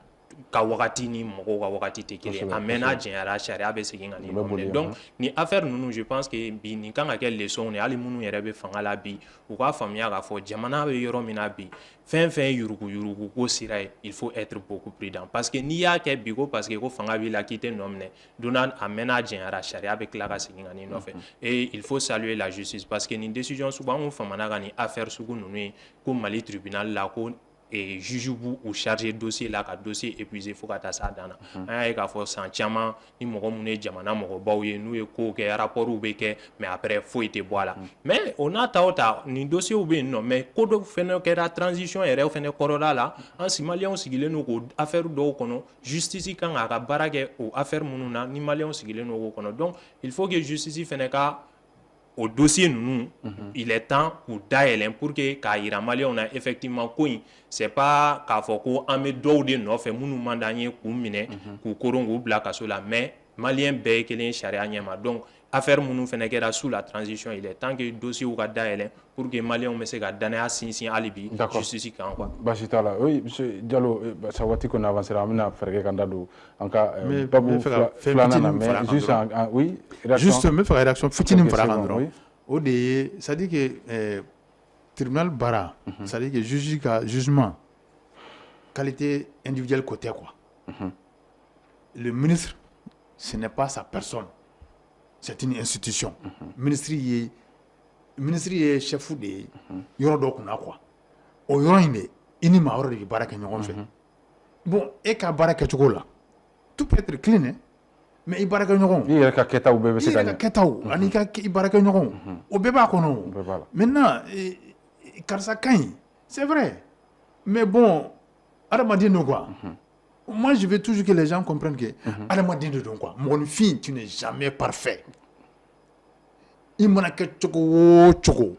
Speaker 6: ka wagati ni mɔgɔw ka wagati tɛ kelen a mɛnna jɛnyara sariya bɛ segin ka nin yɔrɔ minɛ donc ni affaire ninnu je pense que bi nin kan ka kɛ leçon de hali minnu yɛrɛ bɛ fanga la bi u k'a faamuya k'a fɔ jamana bɛ yɔrɔ min na bi fɛn fɛn ye yurugu ko sira ye il faut être beaucoup prudent parce que n'i y'a kɛ bi ko parce que ko fanga b'i la k'i tɛ nɔ minɛ don a mɛnna jɛnyara sariya bɛ tila ka segin ka nin nɔfɛ et il faut saluer la justice parce que nin décision sugu an kun famana ka nin affaire sugu ninnu ye ko Mali tribunal la ko juge b'u charger dossier la ka dossier épuisé fo ka taa s'a dan na an y'a ye k'a fɔ san caman ni mɔgɔ minnu ye jamana mɔgɔbaw ye n'u ye kow kɛ rapportw bɛ kɛ mais après foyi tɛ bɔ a la mais o n'a ta o ta nin dossiers bɛ yen nɔ mais ko dɔ fɛnɛ kɛra transition yɛrɛ fɛnɛ kɔrɔla la an si maliyɛnw sigilen don k'o affaire dɔw kɔnɔ justice kan k'a ka baara kɛ o affaire minnu na ni maliyɛnw sigilen don k'o kɔnɔ donc il faut que justice fɛnɛ ka o dossier ninnu il est temps k'u dayɛlɛn pour que k'a yira maliyɛnw na effectivement ko in c'est pas k'a fɔ ko an bɛ dɔw de nɔfɛ minnu man d'an ye k'u minɛ k'u koron k'u bila kaso la mais maliyɛn bɛɛ ye kelen ye sariya ɲɛma donc affaire minnu fɛnɛ kɛra sous la transition il est temps que dossier ka dayɛlɛn pour que maliyɛnw bɛ se ka danaya sinsin hali bi justice kan quoi.
Speaker 3: Basi t'a la oui monsieur Diallo sa waati kɔni avancera an bɛna fɛɛrɛ kɛ k'an da don an ka babu filanan na mais juste oui
Speaker 4: juste n bɛ fɛ ka réaction fitinin fara kan dɔrɔn o de ye c'est à dire que tribunal baara c'est à dire que juge ka jugement qualité individuelle ko tɛ quoi le ministre ce n'est pas sa personne c'est une institution ministre ye chef de ye yɔrɔ dɔ kunna quoi o yɔrɔ in de i ni maa wɛrɛ de bɛ baara kɛ ɲɔgɔn fɛ bon e ka baara kɛcogo la tout peut être clean hein mais i baara kɛ ɲɔgɔn
Speaker 3: i yɛrɛ ka kɛtaw bɛɛ bɛ se ka ɲɛ i yɛrɛ ka
Speaker 4: kɛtaw ani i baara kɛ ɲɔgɔn o bɛɛ b'a kɔnɔ maintenant karisa ka ɲi c'est vrai mais bon adamaden don quoi moi je veux toujours que les gens comprennent que adamaden de don quoi mɔgɔninfin tu n'es jamais parfait i mana kɛ cogo o cogo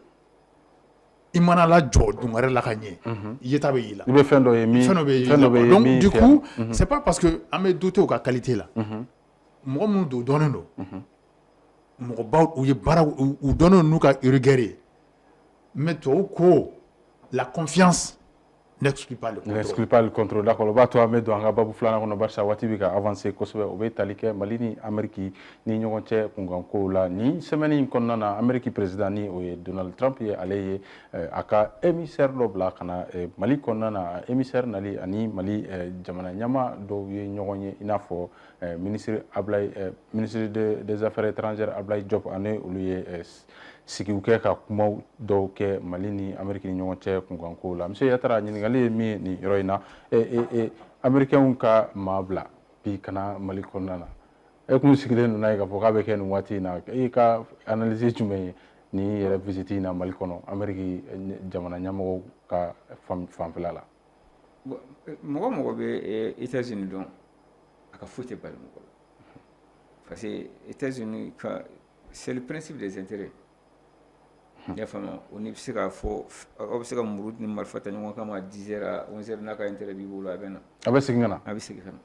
Speaker 4: i mana la jɔ dun wɛrɛ la ka ɲɛ yeta bɛ y'i la
Speaker 3: i bɛ fɛn dɔ ye min
Speaker 4: donc du coup c'est pas parce que an bɛ douter u ka qualité la mɔgɔ minnu don dɔnnen don mɔgɔbaw u ye baara u dɔnnen n'u ka rigueur ye mais tubabu ko la confiance n'exclut pas le contrôle.
Speaker 3: D'accord. O b'a to an bɛ don an ka babu filanan kɔnɔ barisa waati bɛ ka avancer kosɛbɛ o bɛ tali kɛ Mali ni Amérique ni ɲɔgɔn cɛ kunkankow la ni semaine in kɔnɔna na Amérique président ni o ye Donald Trump ye ale ye a ka émissaire dɔ bila ka na Mali kɔnɔna na émissaire nali ani Mali jamana ɲɛmaa dɔw ye ɲɔgɔn ye i n'a fɔ ministre des affaires étrangères Ablaye Diop ani olu ye sigiw kɛ ka kumaw dɔw kɛ Mali ni Amérique ni ɲɔgɔn cɛ kunkankow la monsieur Yatara ɲininkali ye min ye nin yɔrɔ in na américains ka maa bila bi kana Mali kɔnɔna na e kun sigilen don n'a ye k'a fɔ k'a bɛ kɛ nin waati in na e ka analyse jumɛn ye nin yɛrɛ visite in na Mali kɔnɔ Amérique jamana ɲɛmɔgɔw ka fanfɛla la
Speaker 5: mɔgɔ mɔgɔ bɛ États-Unis dɔn a ka foyi tɛ bali mɔgɔ la parce que États-Unis c'est le principe des intérêts ya fama o ni bɛ se k'a fɔ aw bɛ se ka muru ni marifa ta ɲɔgɔn kama 10h à 11h n'a ka intérêt b'i bolo a bɛ na
Speaker 3: a bɛ segin ka na
Speaker 5: a bɛ segin ka na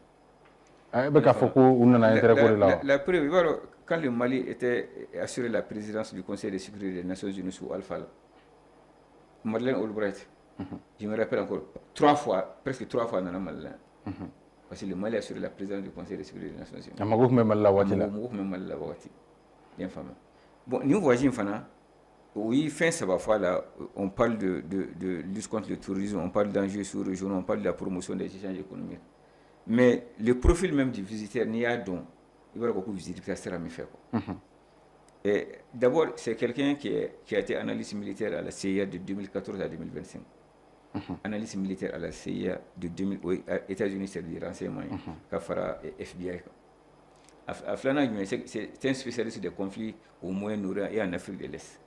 Speaker 3: a bɛ k'a fɔ ko u nana intérêt ko de la
Speaker 5: la preuve i b'a dɔn quand le Mali était assuré la présidence du Conseil de sécurité des Nations Unies sous Alpha Madeleine Albright je me rappelle encore presque 3 fois nana Mali la parce que le Mali a assuré la présidence du Conseil de sécurité des Nations Unies
Speaker 3: a mago tun bɛ Mali la waati la
Speaker 5: mago tun bɛ Mali la waati bien fama bon nin voyage in fana oui, fin ça va faire là, on parle de lutte contre le terrorisme, on parle d'enjeux sous-régionaux, on parle de la promotion des échanges économiques. Mais le profil même du visiteur n'y a donc, il va beaucoup visiter, ça sera mieux fait. Et d'abord, c'est quelqu'un qui a été analyste militaire à la CIA de 2014 à 2025. Analyste militaire à la CIA de 2000 aux États-Unis, c'est des renseignements, qu'a fait FBI. C'est un spécialiste des conflits au Moyen-Orient et en Afrique de l'Est.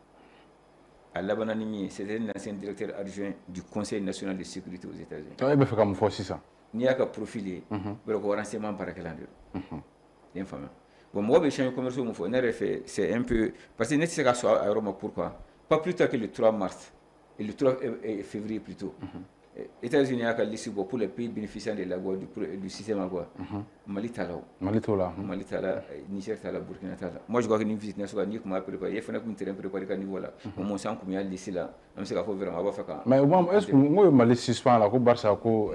Speaker 5: À Labananimi, c'était un ancien directeur adjoint du Conseil national de sécurité aux États-Unis.
Speaker 3: Il faut comme force ça.
Speaker 5: Il y a qu'à profiler, mais le renseignement par quel endroit. Infameux. Bon, moi, les échanges commerciaux, c'est un peu. Parce que n'est-ce pas à Rome, pourquoi? Pas plus tard que le 3 mars, et le 3 février plutôt, États-Unis a liste pour les pays bénéficiaires de la du système à quoi. Mali tala. Mali tala, Niger tala, Burkina tala. Moi je crois que une visite nationale ni comment préparer, il faut que nous terrain préparer à niveau là. Au moins ça comme il y a liste là. Même si il faut vraiment avoir fait quand.
Speaker 3: Mais est-ce que moi Mali suspend là ko Barça ko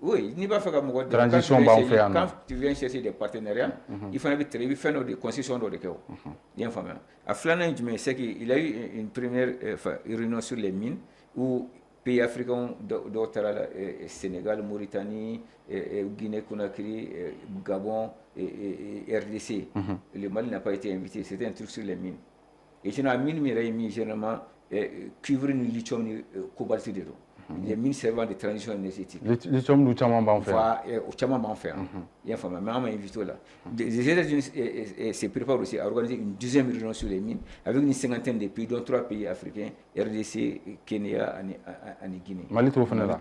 Speaker 5: oui, ni pas faire comme moi.
Speaker 3: Transition ba on fait
Speaker 5: quand tu viens chercher des partenariats, il faut que faire des concessions de cœur. Bien fameux. À Flandre, je me sais qu'il a eu une première réunion sur les mines où pays africains d'autres, Sénégal, Mauritanie, Guinée-Conakry, Gabon et RDC. Le Mali n'a pas été invité, c'était un truc sur les mines. Et je n'ai mis généralement cuivre, lithium, cobalt dedans. Les mines servant de transition énergétique.
Speaker 3: Lithium, nous sommes en faire.
Speaker 5: Il y a un fameux, mais on m'a invité là. Les États-Unis se préparent aussi à organiser une deuxième réunion sur les mines avec une cinquantaine de pays, dont 3 pays africains, RDC, Kenya et Guinée.
Speaker 3: Mali tout fanana.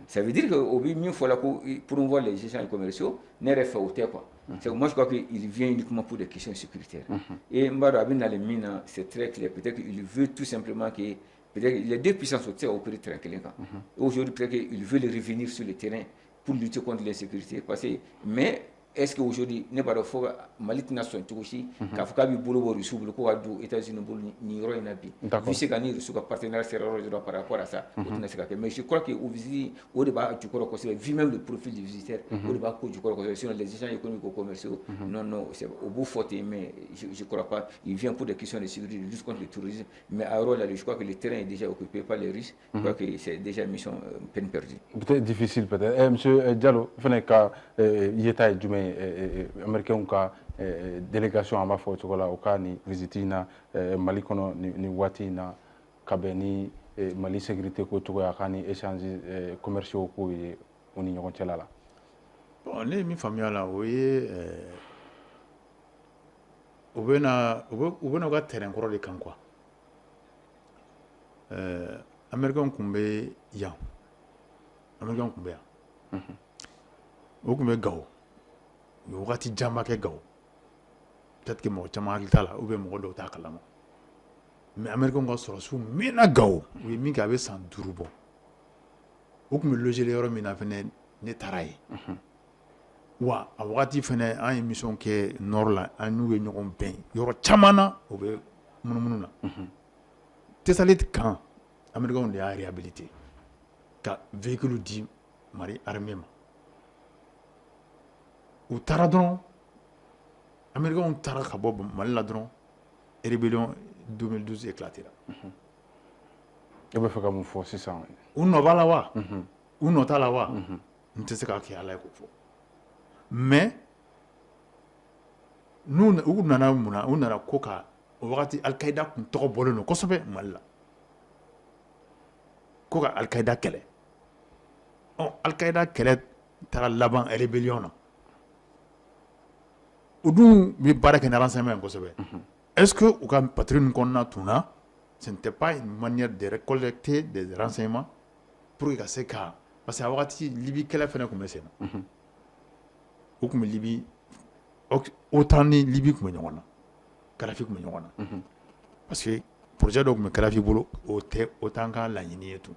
Speaker 5: Ça veut dire qu'au bout d'une fois pour voir les échanges commerciaux, n'est pas au quoi. Moi je crois qu'il vient uniquement pour des questions sécuritaires. Et Mbaro Abin dans les mines, c'est très clair. Peut-être qu'il veut tout simplement que les deux puissances au opéré tranquillement. Aujourd'hui, peut-être qu'ils veulent revenir sur le terrain pour lutter contre l'insécurité. Mais est-ce qu'aujourd'hui, n'est pas de fois Mali nation aussi, qu'à Fakabi Boulou Russou, les États-Unis, ni Roy Nabi. Je sais qu'il y a un partenaire sérieux par rapport à ça. Mais je crois qu'au visite, au débat, tu crois que vu même le profil du visiteur, au débat, tu crois que sur les échanges économiques commerciaux, non, c'est au bout faute, mais je ne crois pas. Il vient pour des questions de sécurité, de lutte contre le tourisme. Mais à Roy, je crois que le terrain est déjà occupé par les Russes. Je crois que c'est déjà une mission peine perdue.
Speaker 3: Peut-être difficile, peut-être. Monsieur Diallo, il y a américain ka délégation amba fo chokola o ka ni visitina Mali kono ni watina kabeni Mali sécurité ko to ya kani échanges commerciaux ko oni ñokon celala
Speaker 4: bon ne mi famia la oye ubena ga terrain ko de kan quoi américain kumbe ya américain kumbe ya o kumbe gawo wagati jamba ke gaw peut-être que mo chama hakiltala ou bien mo do ta kalama mais américain ko soro su mina gaw wi min ka be san durubo o kuma loger le yoro mina fene ne taray wa a wagati fene an émission ke nord la an nu we ñogon ben yoro chamana o be mununa tesalit kan américain de a réhabilité ka véhicule di mari armée ma u taara dɔrɔn américains taara ka bɔ Mali la dɔrɔn rébellion 2012 éclaté la.
Speaker 3: e bɛ fɛ ka mun fɔ sisan
Speaker 4: u nɔ b'a la wa u nɔ t'a la wa n tɛ se k'a kɛ Ala ye k'o fɔ mais u nana mun na u nana ko ka o wagati Al-Qaïda kun tɔgɔ bɔlen don kosɛbɛ Mali la ko ka Al-Qaïda kɛlɛ Al-Qaïda kɛlɛ taara laban rébellion na. Oudou bi barak na renseignement kosɛbɛ est-ce que u ka patrouille kɔnɔna tuna ce n'était pas une manière de récolter des renseignements pour que se ka parce que a wagati Libye kɛlɛ fɛnɛ kun bɛ sen na u kun bɛ Libye autant ni Libye kun bɛ ɲɔgɔn na Kadhafi kun bɛ ɲɔgɔn na parce que projet dɔ kun bɛ Kadhafi bolo o tɛ autant ka laɲini ye tun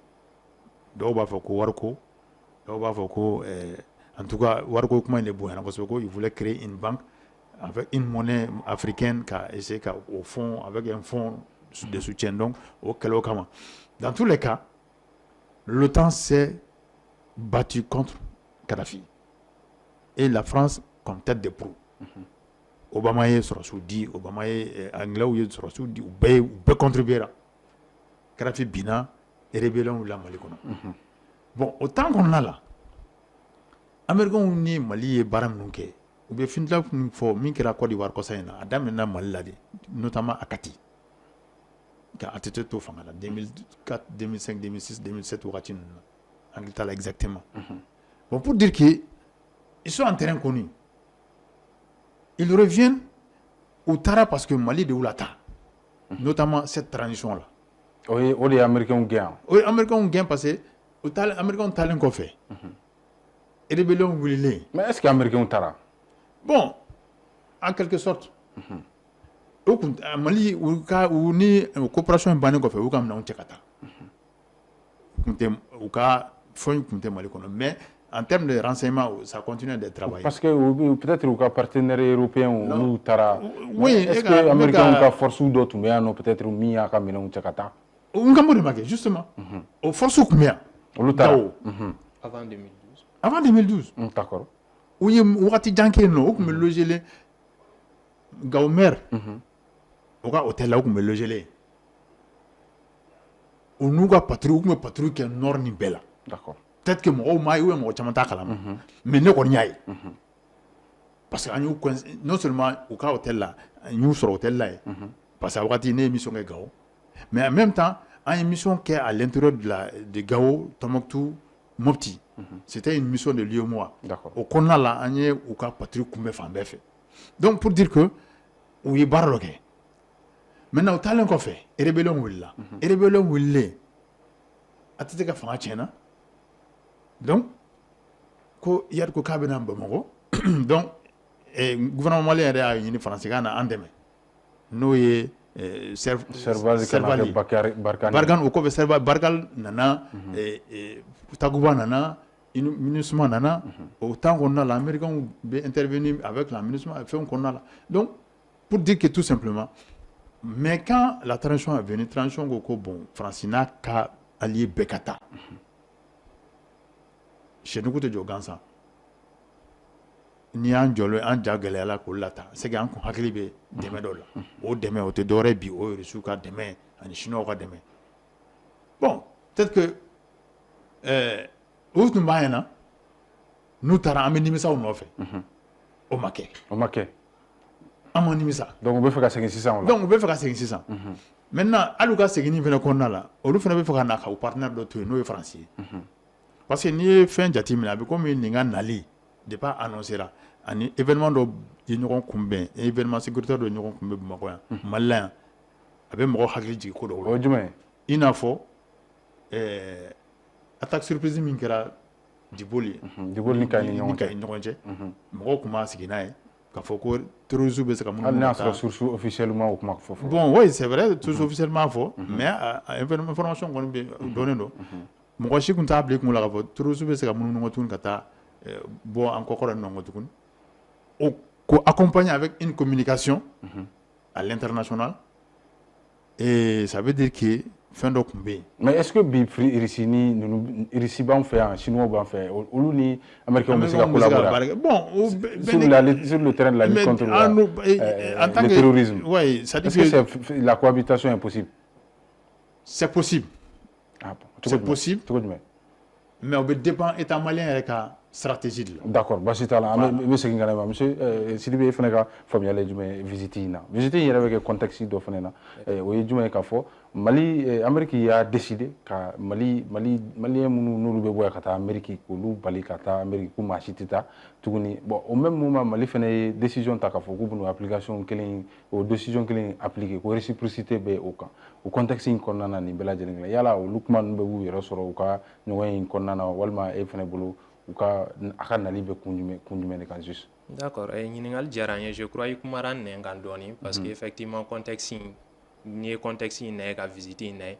Speaker 4: dɔw b'a fɔ ko wariko dɔw b'a fɔ ko en tout cas wariko kuma in de bonyana kosɛbɛ ko il voulait créer une banque avec une monnaie africaine qui a essayé au fond, avec un fonds de soutien donc au Kalokama. Dans tous les cas, l'OTAN s'est battu contre Kadhafi. Et la France comme tête de proue. Obama est sur Soudi, Obama est anglais ou sur Soudi, ou peut contribuer. Kadhafi Bina et rébellion ou la Mali. Bon, autant qu'on a là, Américains ni Mali et Baram Nunke. Ou bien fin de la fois min kɛra Côte d'Ivoire kɔsa in na a daminɛna Mali la de notamment à Kati ka ATT to fanga la 2004 2005 2006 2007 wagati ninnu na an t'a la exactement bon pour dire que ils sont en terrain connu ils reviennent au Tara parce que Mali de Oulata notamment cette transition là
Speaker 3: oui les Américains ont gagné
Speaker 4: oui Américains ont gagné parce que Américains ont talent qu'on fait et rébellion voulait
Speaker 3: mais est-ce que Américains ont Tara
Speaker 4: bon, en quelque sorte. Au Mali, ou ni coopération banque fait, ou comme on tchekata. u ka fɛn kun tɛ Mali kɔnɔ mais en termes de renseignement ça continue d'être travaillé.
Speaker 3: Parce que peut-être u ka partenaires européens olu taara
Speaker 4: oui
Speaker 3: est-ce que américains ka force dɔ tun bɛ yan nɔ peut-être min y'a ka minɛnw cɛ ka taa
Speaker 4: n ka m'o de ma kɛ justement o force tun bɛ yan
Speaker 3: olu taara
Speaker 6: avant 2012
Speaker 4: avant 2012
Speaker 3: d'accord
Speaker 4: u ye wagati jan kɛ yen nɔ u tun bɛ logelen Gao maire u ka hôtel la u tun bɛ logelen u n'u ka patrouille u tun bɛ patrouille kɛ nord ni bɛɛ la
Speaker 3: d'accord
Speaker 4: peut-être que mɔgɔw m'a ye ou mɔgɔ caman t'a kalama mais ne kɔni y'a ye parce que an y'u non seulement u ka hôtel la an y'u sɔrɔ hôtel la ye parce que a wagati ne ye mission kɛ Gao mais en même temps an ye mission kɛ à l'intérieur de Gao Tombouctou Mopti c'était une mission de l'UEMOA au kɔnɔna la an ye u ka patrouille kunbɛn fan bɛɛ fɛ donc pour dire que u ye baara dɔ kɛ maintenant u taalen kɔfɛ rébellion wulila rébellion wulilen a tɛ se ka fanga tiɲɛna donc ko yari ko k'a bɛna Bamakɔ donc gouvernement malien yɛrɛ y'a ɲini faransikan na an dɛmɛ n'o ye Servali Barkhane o kɔfɛ Servali Barkhane nana Takuba nana MINUSMA nana au temps kɔnɔna la américains bɛ intervenir avec la MINUSMA fɛnw kɔnɔna la donc pour dire que tout simplement mais quand la transition est venue transition ko bon Faransi n'a ka allié bɛɛ ka taa Senugu tɛ jɔ gansan ni y'an jɔlen an ja gɛlɛyala k'o lata c'est que an kun hakili bɛ dɛmɛ dɔ la o dɛmɛ o tɛ dɔwɛrɛ bi o ye Rusiw ka dɛmɛ ani Chinois ka dɛmɛ bon peut-être que o tun b'a ɲɛna n'u taara an bɛ nimisaw nɔfɛ o ma kɛ an ma nimisa
Speaker 3: donc u bɛ fɛ ka segin sisan o la
Speaker 4: donc u bɛ fɛ ka segin sisan maintenant hali u ka seginni fana kɔnɔna la olu fana bɛ fɛ ka na ka u partenaire dɔ to yen n'o ye Faransi ye parce que n'i ye fɛn jateminɛ a bɛ komi nin ka nali depuis a annoncera ani événement dɔ ye ɲɔgɔn kunbɛn événement sécuritaire dɔ ye ɲɔgɔn kunbɛn Bamakɔ yan Mali la yan a bɛ mɔgɔ hakili jigin ko dɔw la
Speaker 3: o ye jumɛn
Speaker 4: ye i n'a fɔ attaque surprise min kɛra Djiboli
Speaker 3: ni Kayi ni ɲɔgɔn
Speaker 4: cɛ mɔgɔw tun b'a sigi n'a ye k'a fɔ ko terroristes bɛ se ka mun
Speaker 3: hali n'a y'a sɔrɔ source officiellement o kuma fɔ
Speaker 4: bon oui c'est vrai source officiellement fɔ mais information kɔni bɛ dɔnnen don mɔgɔ si tun t'a bila i kun la k'a fɔ terroristes bɛ se ka munumunu tuguni ka taa bɔ an kɔkɔrɔ nin nɔ tuguni ko accompagné avec une communication à l'international et ça veut dire que fɛn dɔ tun bɛ yen
Speaker 3: mais est-ce que bi Russie b'an fɛ yan Chinois b'an fɛ olu ni Américains bɛ se ka collaborer
Speaker 4: bon
Speaker 3: sur le terrain de la lutte contre le terrorisme
Speaker 4: oui
Speaker 3: est-ce que la cohabitation est possible
Speaker 4: c'est possible c'est possible mais o bɛ dépend état malien yɛrɛ ka stratégie de la
Speaker 3: d'accord basi t'a la an bɛ segin ka na ma monsieur Sidibe fana ka faamuyali ye jumɛn ye visite in na visite in yɛrɛ bɛ kɛ contexte dɔ fana na o ye jumɛn ye k'a fɔ Mali Amérique y'a décidé ka malien minnu n'olu bɛ bɔ yan ka taa Amérique k'olu bali ka taa Amérique ko maa si tɛ taa tuguni bon au même moment Mali fana ye décision ta k'a fɔ k'u bɛna application kelen o décision kelen appliquer ko réciprocité bɛ o kan o contexte in kɔnɔna na nin bɛɛ lajɛlen la yala olu kuma ninnu bɛ k'u yɛrɛ sɔrɔ u ka ɲɔgɔn in kɔnɔna na walima e fana bolo a ka nali bɛ kun jumɛn de kan juste
Speaker 6: d'accord ɲininkali diyara n ye je crois i kumara nɛn kan dɔɔni parce que effectivement contexte n'i ye contexte in lajɛ ka visite in lajɛ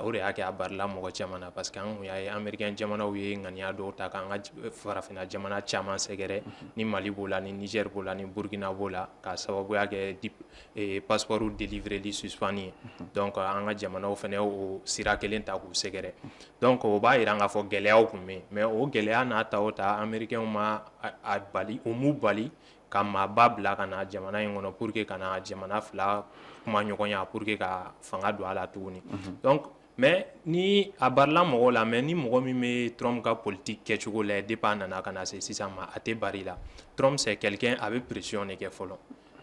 Speaker 6: o de y'a kɛ a barila mɔgɔ caman na parce que an kun y'a ye américain jamanaw ye ŋaniya dɔw ta k'an ka farafinna jamana caman sɛgɛrɛ ni Mali b'o la ni Niger b'o la ni Burkina b'o la k'a sababuya kɛ passeport délivreli suspend ye donc an ka jamanaw fana o sira kelen ta k'u sɛgɛrɛ donc o b'a yira k'a fɔ gɛlɛyaw kun bɛ yen mais o gɛlɛya n'a ta o ta américain ma a bali o m'u bali ka maaba bila ka na jamana in kɔnɔ pour que ka na jamana fila kuma ɲɔgɔnya pour que ka fanga don a la tuguni donc mais ni a barila mɔgɔw la mais ni mɔgɔ min bɛ Trump ka politique kɛcogo la depuis a nana ka na se sisan ma a tɛ bari la Trump c'est quelqu'un a bɛ pression de kɛ fɔlɔ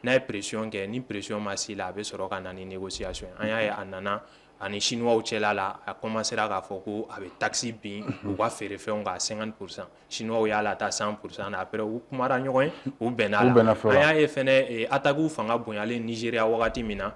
Speaker 6: n'a ye pression kɛ ni pression ma s'i la a bɛ sɔrɔ ka na ni négociation an y'a ye a nana ani Chinois cɛla la a commencera k'a fɔ ko a bɛ taxe bin u ka feerefɛnw kan 50% Chinois y'a lataa 100% na après u kumara ɲɔgɔn ye u bɛnna la an y'a ye fɛnɛ attaque fanga bonyalen Nigeria wagati min na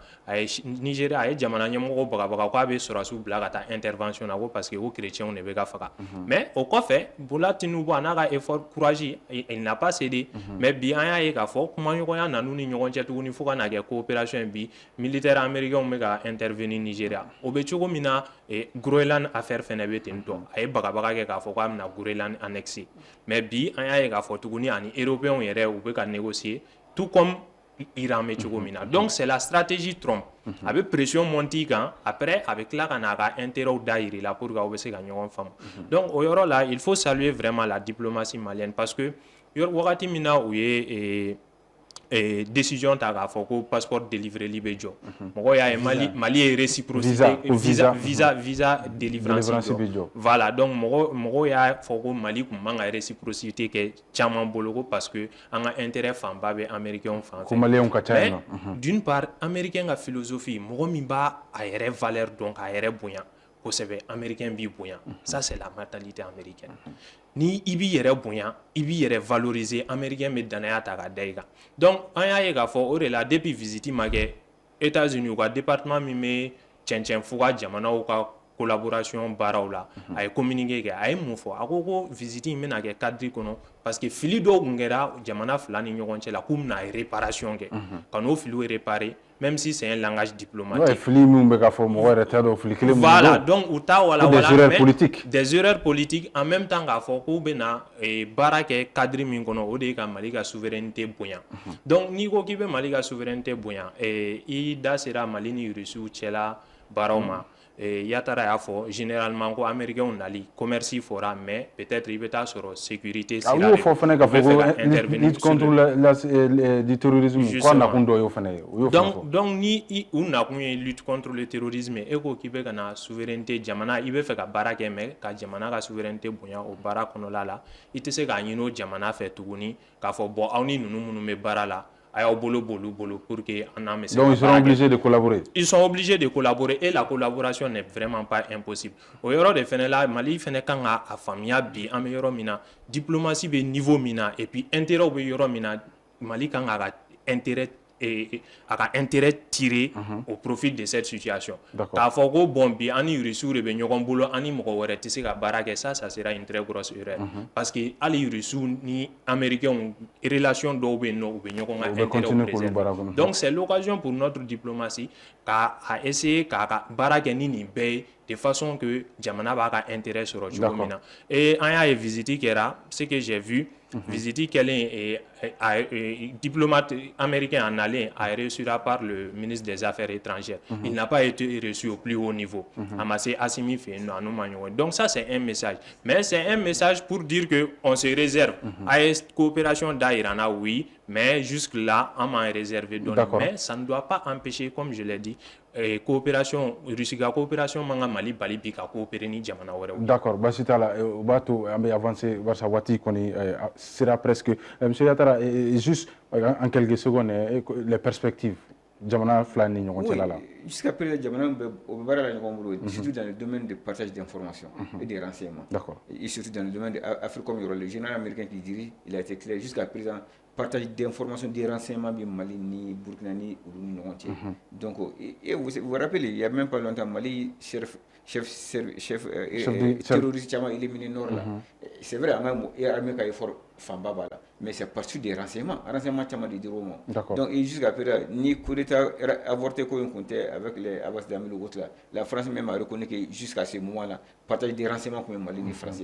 Speaker 6: Nigeria a ye jamana ɲɛmɔgɔ bagabaga k'a bɛ sɔrɔdasiw bila ka taa intervention na ko parce que o chrétiens de bɛ ka faga mais o kɔfɛ Bola Tinubu a n'a ka effort courage il n'a pas cédé mais bi an y'a ye k'a fɔ kumaɲɔgɔnya nanu ni ɲɔgɔn cɛ tuguni fo ka na kɛ coopération bi militaire américain bɛ ka intervenir Nigeria o be cogo min na Groenland affaire fɛnɛ bɛ ten tɔ a ye bagabaga kɛ k'a fɔ k'a bɛna Groenland annexer mais bi an y'a ye k'a fɔ tuguni ani européens yɛrɛ u bɛ ka négocier tout comme Iran bɛ cogo min na donc c'est la stratégie Trump a bɛ pression monter kan après a bɛ tila ka n'a ka intérêt dayir'i la pour que aw bɛ se ka ɲɔgɔn faamu donc o yɔrɔ la il faut saluer vraiment la diplomatie malienne parce que wagati min na u ye décision ta k'a fɔ ko passeport délivreli bɛ jɔ mɔgɔw y'a ye Mali ye réciprocité visa délivrance bɛ jɔ voilà donc mɔgɔw y'a fɔ ko Mali tun man ka réciprocité kɛ caman bolo ko parce que an ka intérêt fanba bɛ américain fan fɛ mais d'une part américain ka philosophie mɔgɔ min b'a a yɛrɛ valeur dɔn k'a yɛrɛ bonya kosɛbɛ américain b'i bonya ça c'est la mentalité américaine ni i b'i yɛrɛ bonya i b'i yɛrɛ valoriser américain bɛ danaya ta ka da i kan donc an y'a ye k'a fɔ o de la depuis visite ma kɛ États-Unis u ka département min bɛ cɛncɛn fuga jamanaw ka collaboration baaraw la a ye communiqué kɛ a ye mun fɔ a ko visite in bɛna kɛ cadre kɔnɔ parce que fili dɔw tun kɛra jamana fila ni ɲɔgɔn cɛ la k'u bɛna réparation kɛ ka n'o filiw réparer même si c'est un langage diplomatique. Voilà, donc u t'a walawala des erreurs politiques en même temps k'a fɔ k'u bɛna baara kɛ cadre min kɔnɔ o de ye ka Mali ka souveraineté bonya donc n'i ko k'i bɛ Mali ka souveraineté bonya i da sera Mali ni Russiw cɛla baaraw ma Yatara y'a fɔ généralement ko américains nali commerce fora mais peut-être i bɛ taa sɔrɔ sécurité sira
Speaker 3: de lutte contre le terrorisme quoi nakun dɔ y'o fana ye
Speaker 6: donc ni u nakun ye lutte contre le terrorisme e ko k'i bɛ ka na souveraineté jamana i bɛ fɛ ka baara kɛ mais ka jamana ka souveraineté bonya o baara kɔnɔla la i tɛ se k'a ɲini o jamana fɛ tuguni k'a fɔ bon aw ni ninnu minnu bɛ baara la a y'aw bolo pour que on a
Speaker 3: donc ils sont obligés de collaborer.
Speaker 6: Ils sont obligés de collaborer et la collaboration n'est vraiment pas impossible. Au yɔrɔ de fɛnɛ la Mali fɛnɛ kan ka a faamuya bi an bɛ yɔrɔ min na diplomatie bɛ niveau min na et puis intérêt bɛ yɔrɔ min na Mali kan ka intérêt tirer au profit de cette situation. K'a fɔ ko bon bi an ni Russiw de bɛ ɲɔgɔn bolo an ni mɔgɔ wɛrɛ tɛ se ka baara kɛ ça sera une très grosse erreur parce que hali Russiw ni américains relation dɔw bɛ yen nɔ u bɛ ɲɔgɔn ka intérêt préserver donc c'est l'occasion pour notre diplomatie k'a essayer k'a ka baara kɛ ni nin bɛɛ ye de façon que jamana b'a ka intérêt sɔrɔ cogo min na et an y'a ye visite kɛra ce que j'ai vu visite kɛlen diplomate américain en allant a reçu par le ministre des Affaires étrangères il n'a pas été reçu au plus haut niveau a ma se Assimi fɛ yen nɔ a n'u ma ɲɔgɔn donc ça c'est un message mais c'est un message pour dire que on se réserve a ye coopération da yira an na oui mais jusque là an m'an réservé dɔɔni mais ça ne doit pas empêcher comme je l'ai dit coopération Russie ka coopération man ka Mali bali bi ka coopérer ni jamana wɛrɛw.
Speaker 3: D'accord basi t'a la o b'a to an bɛ avancer barisa waati kɔni sera presque monsieur Yatara juste en quelques secondes les perspectives jamana fila ni ɲɔgɔn cɛla la.
Speaker 5: Jusqu'à présent jamana o bɛ baara la ɲɔgɔn bolo surtout dans le domaine de partage d'informations et de renseignements. D'accord. Et surtout dans le domaine de Africom yɔrɔ le général américain qui dirige il a été clair jusqu'à présent partage d'informations, des renseignements bien Mali ni Burkina ni donc vous rappelez il y a même pas longtemps Mali chef terroriste qui a éliminé Nord là c'est vrai il y a armée qui a effort famba là mais c'est parti des renseignements qui a dit donc jusqu'à présent ni coup d'état avorté qu'on comptait avec les Abbas Damil ou autres là la France même a reconnu que jusqu'à ce moment là partage des renseignements comme Mali ni France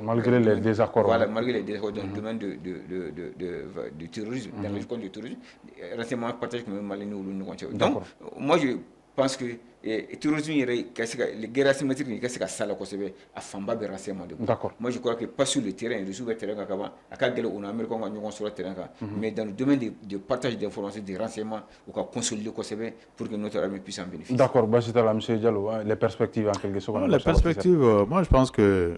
Speaker 3: malgré les désaccords
Speaker 5: voilà malgré les désaccords dans le domaine du terrorisme dans le compte du terrorisme renseignements partagés comme Mali ni donc moi je pense que le terrorisme les guerres asymétriques qu'est-ce que ça là a famba de renseignements moi je crois que pas sur le terrain les sur le terrain à quel on a américain on sur le terrain mais dans le domaine de partage d'informations de renseignements on va consolider pour que notre armée puisse en bénéficier.
Speaker 3: D'accord Bachita la monsieur Diallo les perspectives en quelque sorte.
Speaker 4: Les perspectives moi je pense que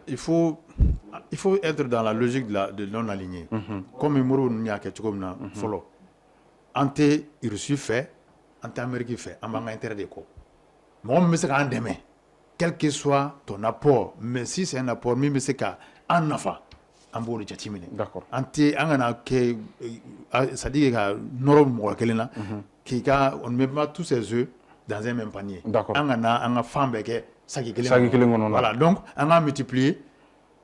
Speaker 4: il faut être dans la logique de non aligné comme Moro n'y a que comme na follow ante Russie fait ante Amérique fait en banga intérêt de quoi moi me c'est qu'en demain quel que soit ton apport mais si c'est un apport mais c'est qu'en nafa en bon de jatimine
Speaker 3: d'accord
Speaker 4: ante angana que ça dit que norme moi kelena qui on ne met pas tous ses œufs dans un même panier
Speaker 3: d'accord
Speaker 4: angana femme que ça qui
Speaker 3: voilà
Speaker 4: donc on a multiplié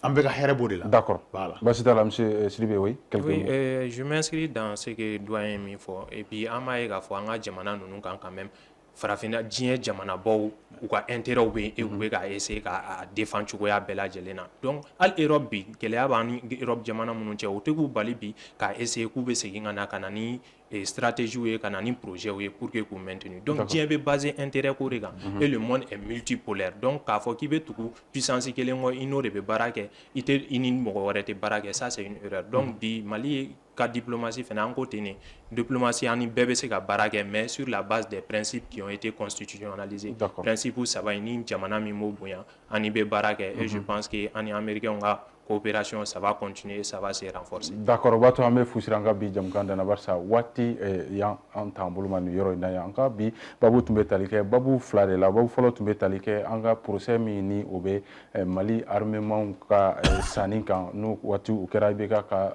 Speaker 4: an bɛ ka hɛrɛ b'o de la.
Speaker 3: D'accord.
Speaker 4: Voilà.
Speaker 3: Basi t'a la monsieur Sidibé, oui, quelques
Speaker 6: Oui,
Speaker 3: mots.
Speaker 6: je m'inscris dans ce que doyen min fɔ et puis an b'a ye k'a fɔ an ka jamana ninnu kan quand même farafinna diɲɛ jamanabaw u ka intérêt bɛ u bɛ ka essayer ka défend cogoya bɛɛ lajɛlen na donc hali Europe bi gɛlɛya b'an ni Europe jamana minnu cɛ o tɛ k'u bali bi ka essayer k'u bɛ segin ka na ni stratégie ye ka na ni projet ye pour que k'u maintenir donc diɲɛ bɛ basé intérêt ko de kan et le monde est multipolaire donc k'a fɔ k'i bɛ tugu puissance kelen kɔ i n'o de bɛ baara kɛ i ni mɔgɔ wɛrɛ tɛ baara kɛ ça c'est une erreur donc bi Mali ka diplomatie fana an ko ten ne diplomatie ani bɛɛ bɛ se ka baara kɛ mais sur la base des principes qui ont été constitutionnalisés principe saba in ni jamana min m'o bonya ani bɛ baara kɛ et je pense que ani américains ka coopération ça va continuer ça va se renforcer.
Speaker 3: D'accord, o b'a to an bɛ fusira an ka bi jamukan dana barisa waati y'an t'an bolo ma nin yɔrɔ in na yan an ka bi babu tun bɛ tali kɛ babu fila de la babu fɔlɔ tun bɛ tali kɛ an ka procès min ni o bɛ Mali armement ka sanni kan n'o waati o kɛra IBK ka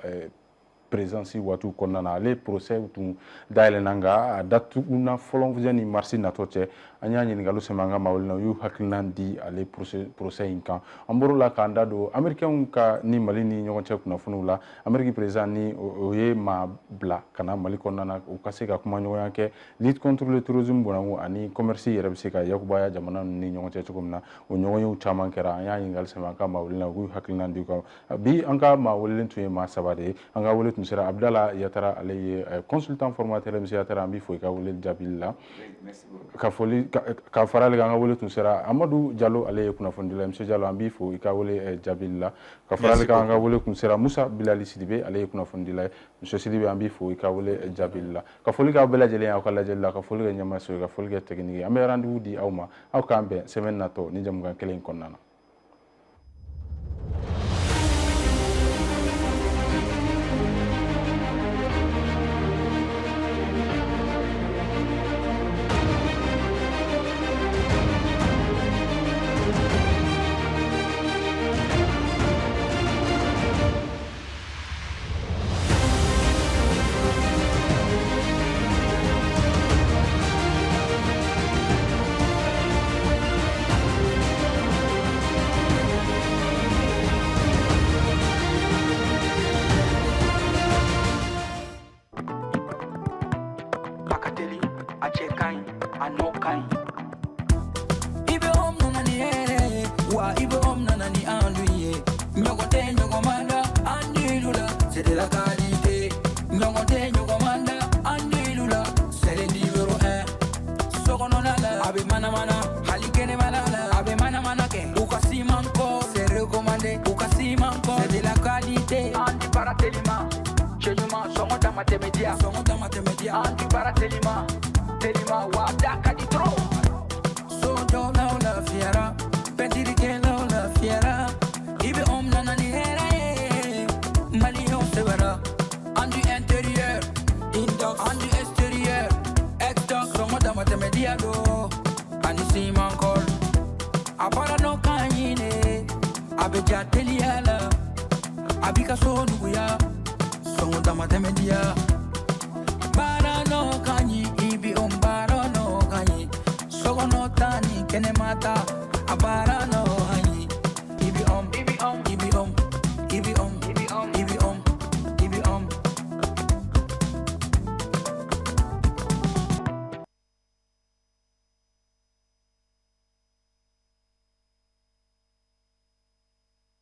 Speaker 3: présence waati kɔnɔna na ale procès tun dayɛlɛnna nka a datuguna fɔlɔ ni marisi natɔ cɛ an y'a ɲininkaliw sɛmɛ an ka mawuli la u y'u hakilina di ale procès in kan an bɔr'o la k'an da don américains ka ni Mali ni ɲɔgɔn cɛ kunnafoniw la Amérique président ni o ye maa bila ka na Mali kɔnɔna na u ka se ka kuma ɲɔgɔnya kɛ lutte contre le terrorisme bonanko ani commerce yɛrɛ bɛ se ka yakubaya jamana ninnu ni ɲɔgɔn cɛ cogo min na o ɲɔgɔnyew caman kɛra an y'a ɲininkali sɛmɛ an ka mawuli la u y'u hakilina di u kan bi an ka maa welelen tun ye maa saba de ye an ka wele tun sera Abdala Yatara ale ye consultant formateur monsieur Yatara an b'i fo i ka wele jaabili la ka foli ka fara ale kan an ka wele tun sera Amadu Jalo ale ye kunnafonidila monsieur Jalo an b'i fo i ka wele jaabili la ka fara ale kan an ka wele tun sera Musa Bilali Sidibe ale ye kunnafonidila ye monsieur Sidibe an b'i fo i ka wele jaabili la ka foli k'aw bɛɛ lajɛlen aw ka lajɛli la ka foli kɛ ɲɛmaaso ye ka foli kɛ technique ye an bɛ rendez-vous di aw ma aw k'an bɛn semaine natɔ ni jamukan kelen in kɔnɔna na. Abika so nuguya songo dama temedia bara no kanyi ibi ombaro no kanyi sogo no tani kene mata